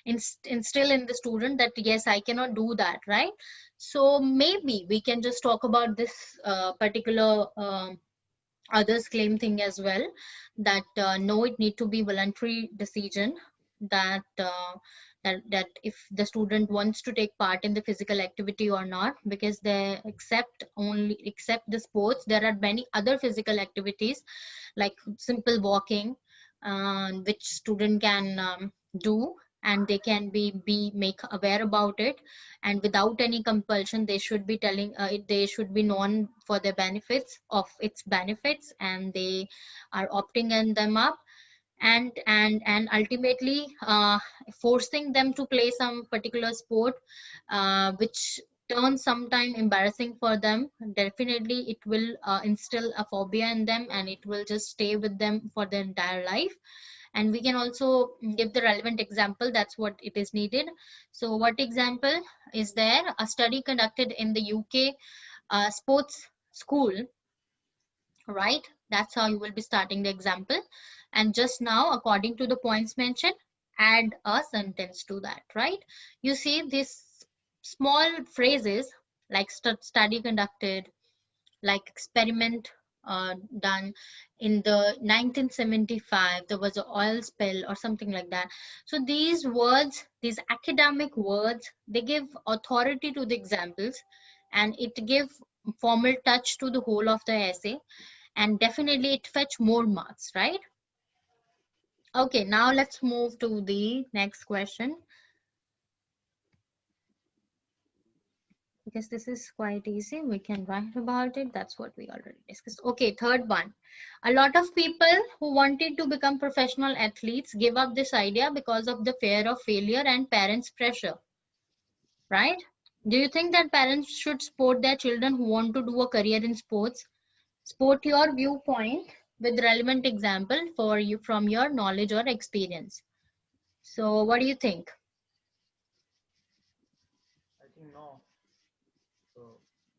instill in the student that yes, I cannot do that, right? So maybe we can just talk about this particular others claim thing as well, that no, it need to be voluntary decision, that that if the student wants to take part in the physical activity or not, because they accept the sports, there are many other physical activities like simple walking, which student can do, and they can be make aware about it, and without any compulsion they should be telling they should be known for the benefits of its benefits, and they are opting in them up, and ultimately forcing them to play some particular sport which turns sometime embarrassing for them. Definitely it will instill a phobia in them, and it will just stay with them for their entire life. And we can also give the relevant example, that's what it is needed. So what example is there? A study conducted in the UK sports school, right? That's how you will be starting the example. And just now, according to the points mentioned, add a sentence to that, right? You see, this small phrases like study conducted, like experiment done in the 1975, there was an oil spill or something like that. So these words, these academic words, they give authority to the examples, and it give formal touch to the whole of the essay, and definitely it fetch more marks, right? Okay, now let's move to the next question, because this is quite easy. We can write about it. That's what we already discussed. Okay, third one. A lot of people who wanted to become professional athletes give up this idea because of the fear of failure and parents' pressure, right? Do you think that parents should support their children who want to do a career in sports? Support your viewpoint with relevant example for you from your knowledge or experience. So what do you think? I think no. So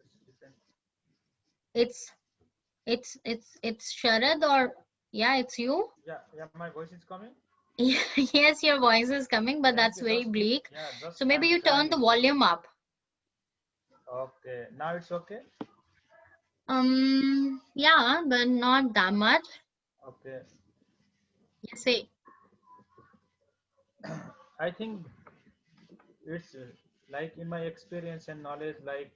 it's different. It's it's Sharad, or yeah, it's you. Yeah, my voice is coming. Yes, your voice is coming, but Thank that's you. very Just bleak. yeah, just So maybe I'm you turn trying. the volume up. Okay, now it's okay. Yeah, but not that much. Okay, You say. I think it's like in my experience and knowledge, like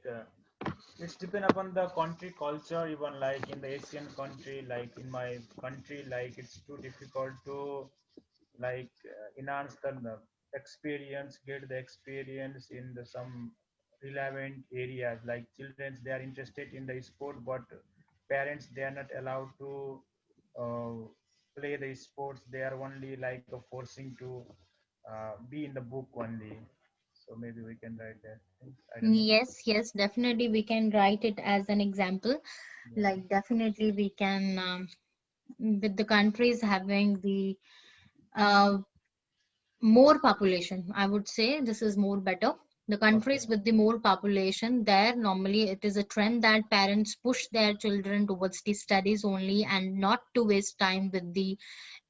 it's depend upon the country culture. Even like in the Asian country, like in my country, like it's too difficult to like enhance the experience, get the experience in the some relevant areas. Like children, they are interested in the sport, but parents they are not allowed to uh, play the sports. They are only like forcing to be in the book only. So maybe we can write that things. I don't know. Yes, yes, definitely we can write it as an example. Yeah. Like definitely we can, with the countries having the uh, more population, I would say this is more better. The countries Okay. with the more population, there normally it is a trend that parents push their children towards the studies only, and not to waste time with the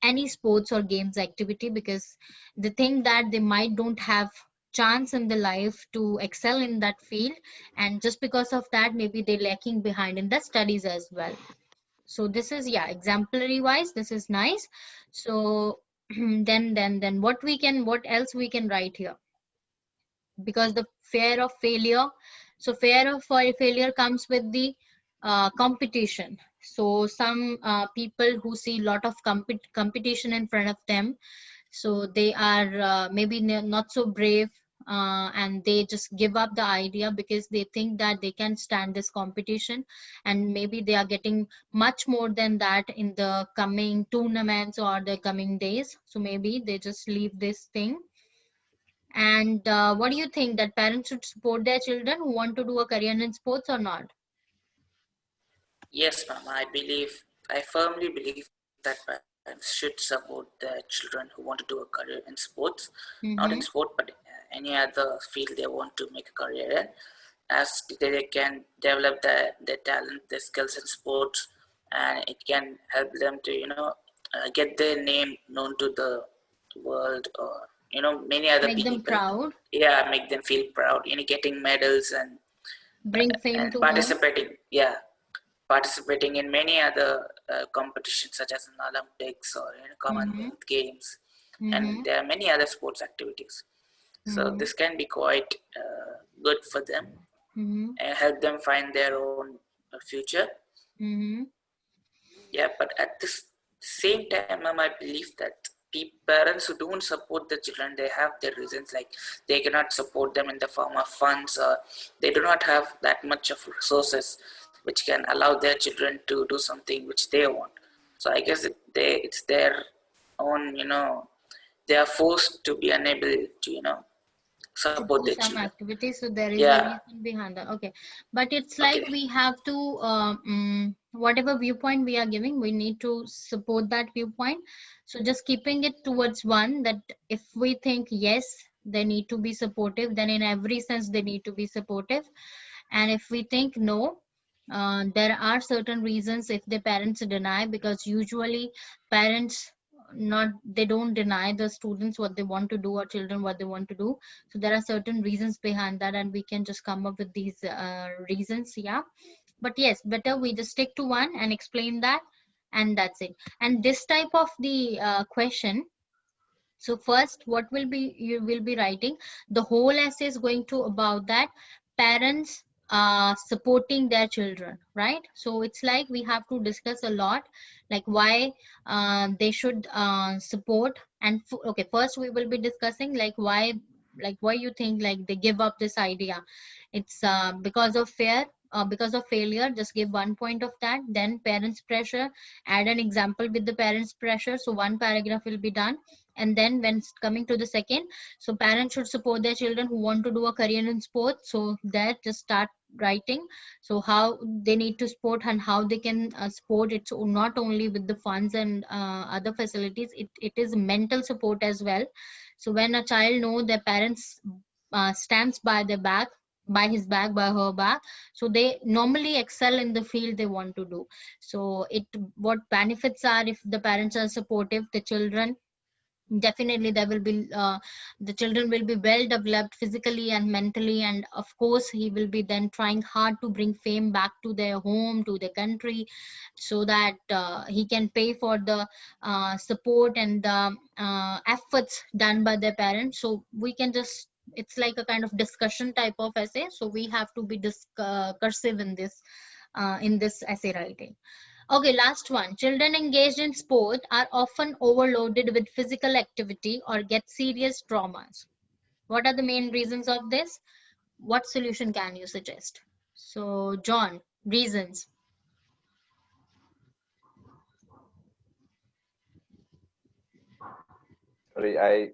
any sports or games activity, because they think that they might don't have chance in the life to excel in that field, and just because of that maybe they're lacking behind in the studies as well. So this is, yeah, exemplary wise this is nice. So then what else we can write here? Because the fear of failure, so fear of failure comes with the competition. So some people who see lot of competition in front of them, so they are maybe not so brave, and they just give up the idea because they think that they can stand this competition, and maybe they are getting much more than that in the coming tournaments or the coming days, so maybe they just leave this thing. And what do you think, that parents should support their children who want to do a career in sports or not? Yes, ma'am. I firmly believe that parents should support their children who want to do a career in sports, not in sport, Mm-hmm. but any other field they want to make a career in, as they can develop their talent, their skills in sports, and it can help them to get their name known to the world, or many other Make them people. proud, Yeah, make them feel proud. Getting medals bring fame and to home. participating. Yeah, participating in many other competitions such as in Olympics or Mm-hmm. Commonwealth Games, and Mm-hmm. there are many other sports activities. So Mm-hmm. this can be quite good for them Mm-hmm. and help them find their own future. Mm-hmm. Yeah, but at this same time, ma'am, I believe that parents who don't support the children, they have their reasons. Like they cannot support them in the form of funds, or they do not have that much of resources which can allow their children to do something which they want. So I guess it's their own, they are forced to be unable to, To support do their some children. activity, so there is a Yeah. reason behind that. Okay, but it's like Okay. we have to whatever viewpoint we are giving, we need to support that viewpoint. So just keeping it towards one, that if we think yes they need to be supportive, then in every sense they need to be supportive. And if we think no, there are certain reasons if the parents deny, because usually parents not, they don't deny the students what they want to do or children what they want to do. So there are certain reasons behind that, and we can just come up with these reasons. Yeah, but yes, better we just stick to one and explain that, and that's it. And this type of the question, so first what will be, you will be writing the whole essay is going to about that parents supporting their children, right? So it's like we have to discuss a lot, like why they should support. And okay, first we will be discussing like why you think like they give up this idea. It's because of fear, because of failure. Just give 1 point of that. Then parents pressure, add an example with the parents pressure, so one paragraph will be done. And then when coming to the second, so parents should support their children who want to do a career in sports, so that just start writing, so how they need to support and how they can support it. So not only with the funds and other facilities, it is mental support as well. So when a child know their parents stands by their back, by his back, by her back, so they normally excel in the field they want to do. So it, what benefits are, if the parents are supportive, the children definitely there will be the children will be well developed physically and mentally, and of course he will be then trying hard to bring fame back to their home, to their country, so that he can pay for the support and the efforts done by their parents. So we can just, it's like a kind of discussion type of essay, so we have to be discursive in this essay writing. Okay, last one. Children engaged in sport are often overloaded with physical activity or get serious traumas. What are the main reasons of this? What solution can you suggest? So, John, reasons. Sorry, I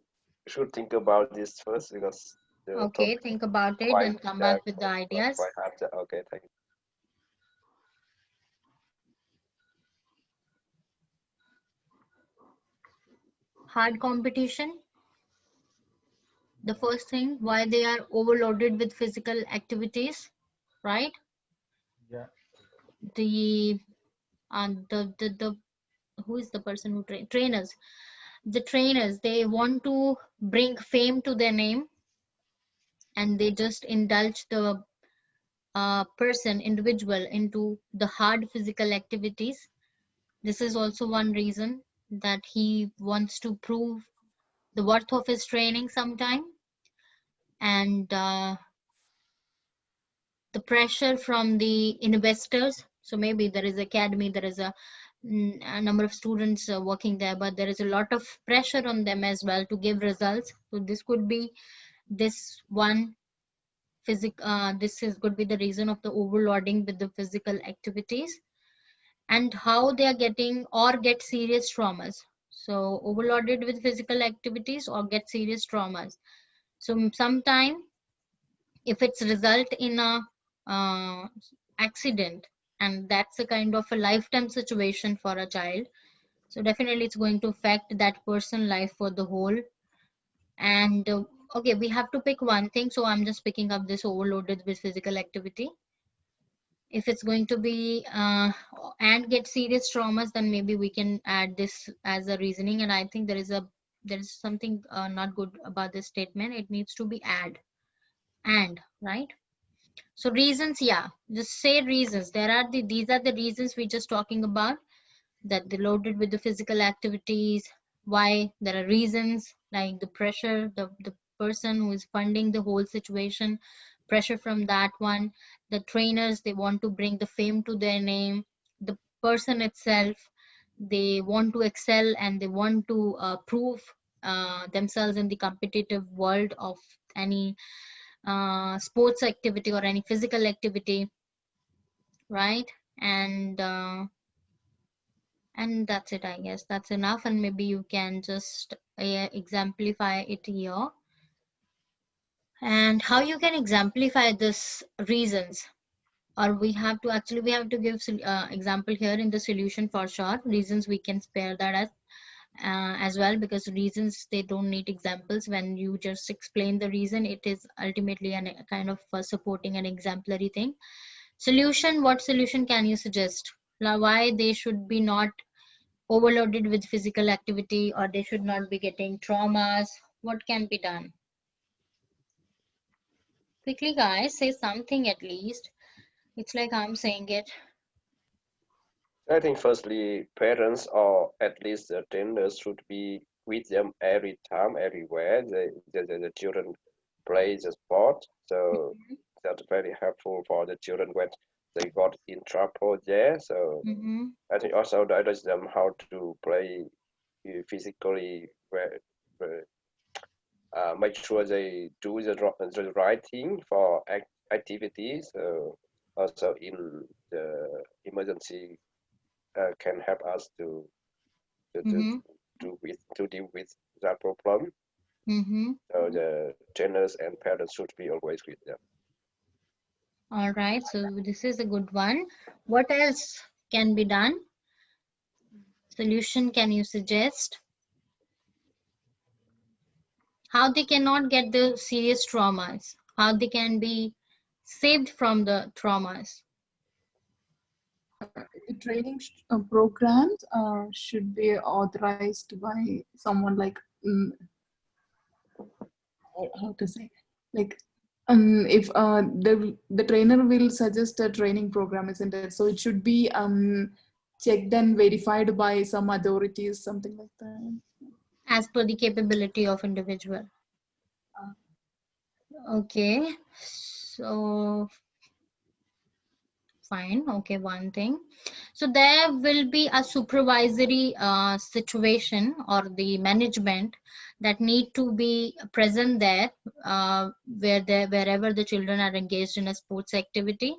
should think about this first because the Okay, topic think about it quite and come back with the quite ideas. hard. Okay, thank you. Hard competition. The first thing, why they are overloaded with physical activities, right? Yeah. The the who is the person who trainers, the trainers, they want to bring fame to their name, and they just indulge the individual into the hard physical activities. This is also one reason, that he wants to prove the worth of his training sometime. And the pressure from the investors, so maybe there is academy, there is a number of students working there, but there is a lot of pressure on them as well to give results. So this could be this one this is could be the reason of the overloading with the physical activities. And how they are getting or get serious traumas, so overloaded with physical activities or get serious traumas. So sometime if it's result in a uh, accident, and that's a kind of a lifetime situation for a child, so definitely it's going to affect that person life for the whole. And okay, we have to pick one thing, so I'm just picking up this overloaded with physical activity. If it's going to be and get serious traumas, then maybe we can add this as a reasoning. And I think there is something not good about this statement. It needs to be and right. So reasons, yeah, just say reasons. These are the reasons we're just talking about, that they loaded with the physical activities. Why? There are reasons like the pressure, the person who is funding the whole situation, pressure from that one. The trainers, they want to bring the fame to their name. The person itself, they want to excel and they want to prove themselves in the competitive world of any sports activity or any physical activity, right? and and that's it, I guess. That's enough, and maybe you can just exemplify it here. And how you can exemplify this reasons, or we have to give example here in the solution for sure. Reasons we can spare that as well, because reasons, they don't need examples. When you just explain the reason, it is ultimately a kind of supporting an exemplary thing. Solution, what solution can you suggest? Now, why they should be not overloaded with physical activity, or they should not be getting traumas? What can be done? Quickly, guys, say something at least. It's like I'm saying it. I think firstly, parents or at least the trainers should be with them every time, everywhere. The children play the sport, so that's very helpful for the children when they got in trouble there. So Mm-hmm. I think also that is them how to play physically, make sure they do the right thing for activities. Also in the emergency can help us to, to, Mm-hmm. to deal with that problem. Mm-hmm. So the trainers and parents should be always with them. All right, so this is a good one. What else can be done? Solution can you suggest? How they cannot get the serious traumas? How they can be saved from the traumas? Training programs should be authorized by someone like how to say, like if the trainer will suggest a training program, isn't it? So it should be checked and verified by some authorities, something like that. As per the capability of individual. Okay, so fine. Okay, one thing. So there will be a supervisory situation or the management that need to be present there, wherever the children are engaged in a sports activity.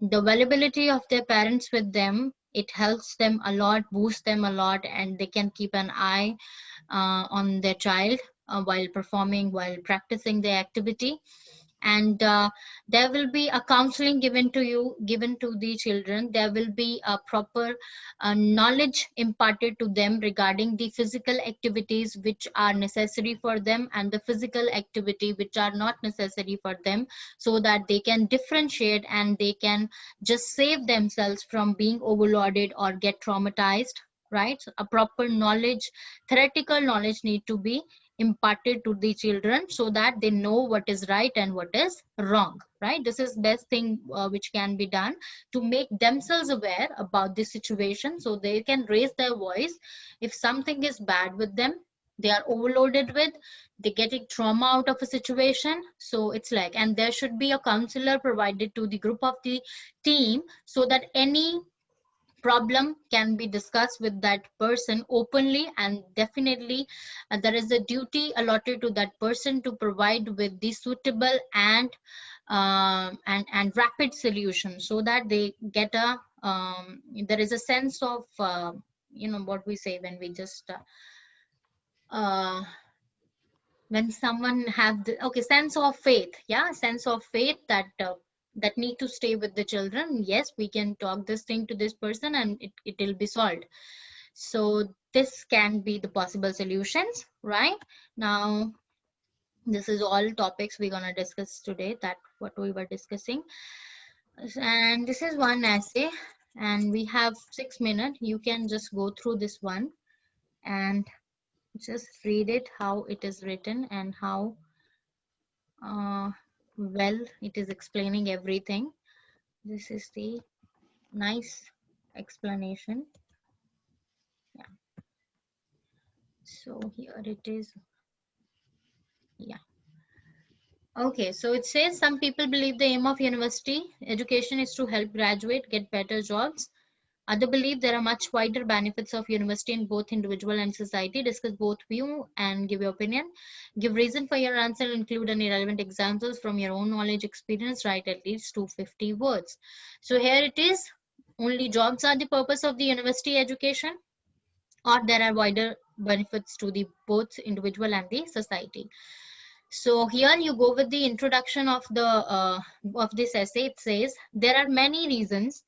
The availability of their parents with them, it helps them a lot, boosts them a lot, and they can keep an eye on their child while performing, while practicing the activity. And there will be a counseling given to the children. There will be a proper knowledge imparted to them regarding the physical activities which are necessary for them and the physical activity which are not necessary for them, so that they can differentiate and they can just save themselves from being overloaded or get traumatized, right? So a proper knowledge, theoretical knowledge need to be imparted to the children so that they know what is right and what is wrong, right? This is best thing which can be done to make themselves aware about the situation, so they can raise their voice if something is bad with them, they are overloaded with, they getting trauma out of a situation. So it's like, and there should be a counselor provided to the group of the team, so that any problem can be discussed with that person openly, and definitely there is a duty allotted to that person to provide with the suitable and rapid solution, so that they get a there is a sense of what we say when we just when someone have the sense of faith, yeah, sense of faith that that need to stay with the children. Yes, we can talk this thing to this person and it will be solved. So this can be the possible solutions, right? Now this is all topics we're gonna discuss today, that what we were discussing. And this is one essay, and we have 6 minutes. You can just go through this one and just read it, how it is written and how well it is explaining everything. This is the nice explanation. Yeah, so here it is. Yeah, okay, so it says some people believe the aim of university education is to help graduate get better jobs. Other believe there are much wider benefits of university in both individual and society. Discuss both view and give your opinion. Give reason for your answer. Include any relevant examples from your own knowledge experience. Write at least 250 words. So here it is. Only jobs are the purpose of the university education, or there are wider benefits to the both individual and the society. So here you go with the introduction of the of this essay. It says there are many reasons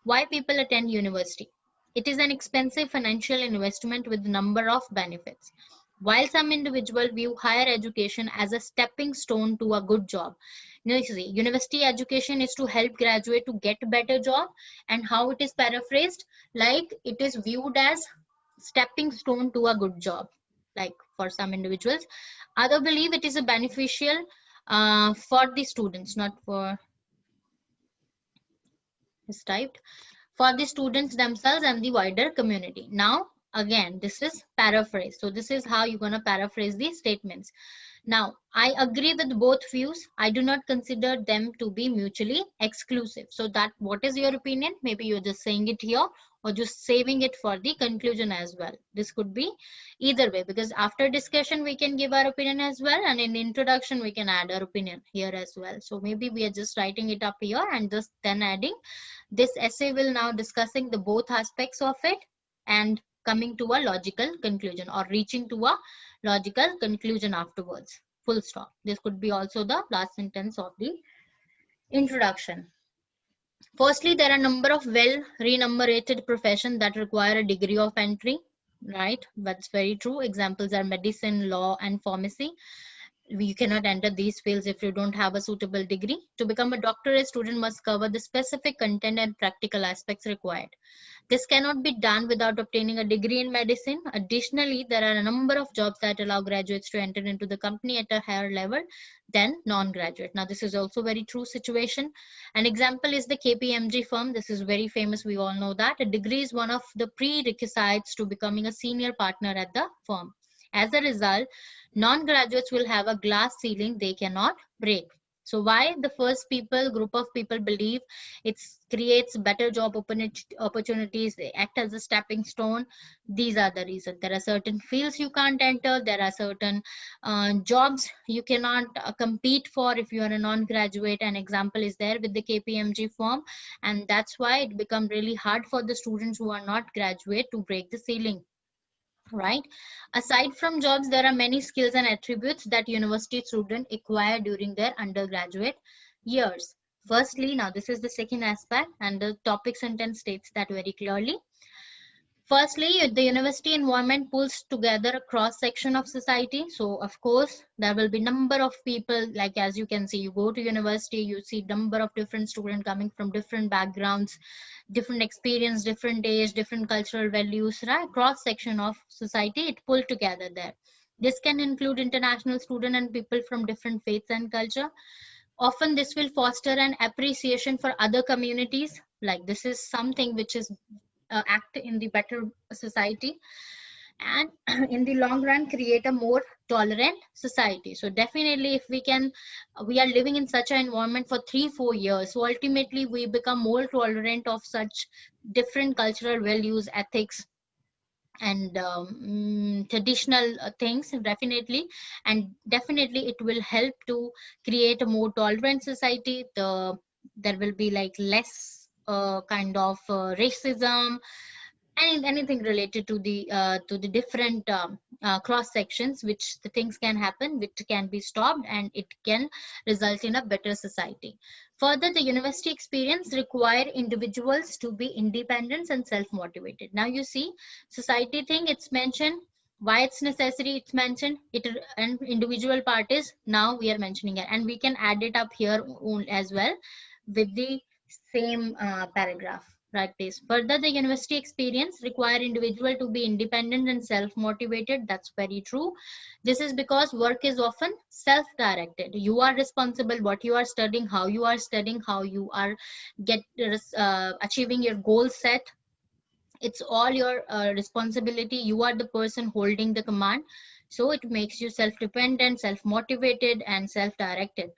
why people attend university. It is an expensive financial investment with a number of benefits. While some individuals view higher education as a stepping stone to a good job. Now you see, university education is to help graduate to get a better job, and how it is paraphrased, like it is viewed as stepping stone to a good job, like for some individuals. Other believe it is a beneficial for the students, not for is typed, for the students themselves and the wider community. Now, again, this is paraphrase. So this is how you're going to paraphrase these statements. Now, I agree with both views. I do not consider them to be mutually exclusive. So that, what is your opinion? Maybe you're just saying it here or just saving it for the conclusion as well. This could be either way, because after discussion, we can give our opinion as well. And in the introduction, we can add our opinion here as well. So maybe we are just writing it up here and just then adding. This essay will now discussing the both aspects of it and coming to a logical conclusion or reaching to a logical conclusion afterwards. Full stop. This could be also the last sentence of the introduction. Firstly, there are a number of well remunerated professions that require a degree of entry, right? That's very true. Examples are medicine, law, and pharmacy. You cannot enter these fields if you don't have a suitable degree. To become a doctor, a student must cover the specific content and practical aspects required. This cannot be done without obtaining a degree in medicine. Additionally, there are a number of jobs that allow graduates to enter into the company at a higher level than non-graduate. Now, this is also very true situation. An example is the KPMG firm. This is very famous. We all know that. A degree is one of the prerequisites to becoming a senior partner at the firm. As a result, non-graduates will have a glass ceiling they cannot break. So why the first group of people believe it creates better job opportunities, they act as a stepping stone? These are the reasons. There are certain fields you can't enter. There are certain jobs you cannot compete for if you are a non-graduate. An example is there with the KPMG firm, and that's why it becomes really hard for the students who are not graduate to break the ceiling. Right. Aside from jobs, there are many skills and attributes that university students acquire during their undergraduate years. Firstly, now this is the second aspect, and the topic sentence states that very clearly. Firstly, the university environment pulls together a cross section of society. So of course, there will be number of people, like as you can see, you go to university, you see number of different students coming from different backgrounds, different experience, different age, different cultural values, right? Cross section of society, it pulled together there. This can include international students and people from different faiths and culture. Often this will foster an appreciation for other communities. Like this is something which is act in the better society, and in the long run create a more tolerant society. So definitely if we are living in such an environment for 3-4 years, so ultimately we become more tolerant of such different cultural values, ethics, and traditional things, definitely. And definitely it will help to create a more tolerant society. There will be like less kind of racism and anything related to the different cross sections, which the things can happen, which can be stopped, and it can result in a better society. Further, the university experience require individuals to be independent and self-motivated. Now you see, society thing, it's mentioned, why it's necessary, it's mentioned it, and individual part is now we are mentioning it, and we can add it up here as well with the same paragraph. Right, please. Further, the university experience require individual to be independent and self-motivated. That's very true. This is because work is often self-directed. You are responsible what you are studying, how you are studying, how you are achieving your goal set. It's all your responsibility. You are the person holding the command. So it makes you self-dependent, self-motivated, and self-directed.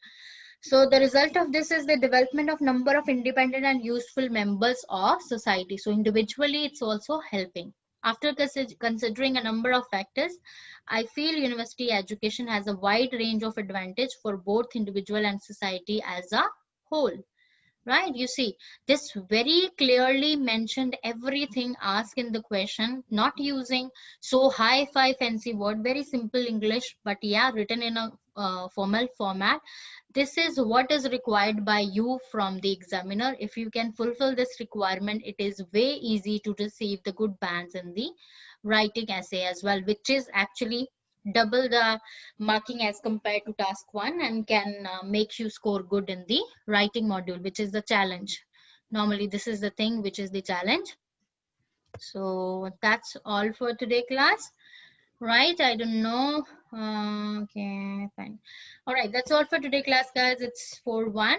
So the result of this is the development of number of independent and useful members of society. So individually, it's also helping. After considering a number of factors, I feel university education has a wide range of advantage for both individual and society as a whole. Right, you see, this very clearly mentioned everything asked in the question, not using so high-fi fancy word, very simple English, but yeah, written in a formal format. This is what is required by you from the examiner. If you can fulfill this requirement, it is way easy to receive the good bands in the writing essay as well, which is actually double the marking as compared to task 1, and can make you score good in the writing module, which is the challenge. Normally this is the thing which is the challenge. So that's all for today class, right? I don't know. Okay, fine. All right, that's all for today class, guys. It's 4-1.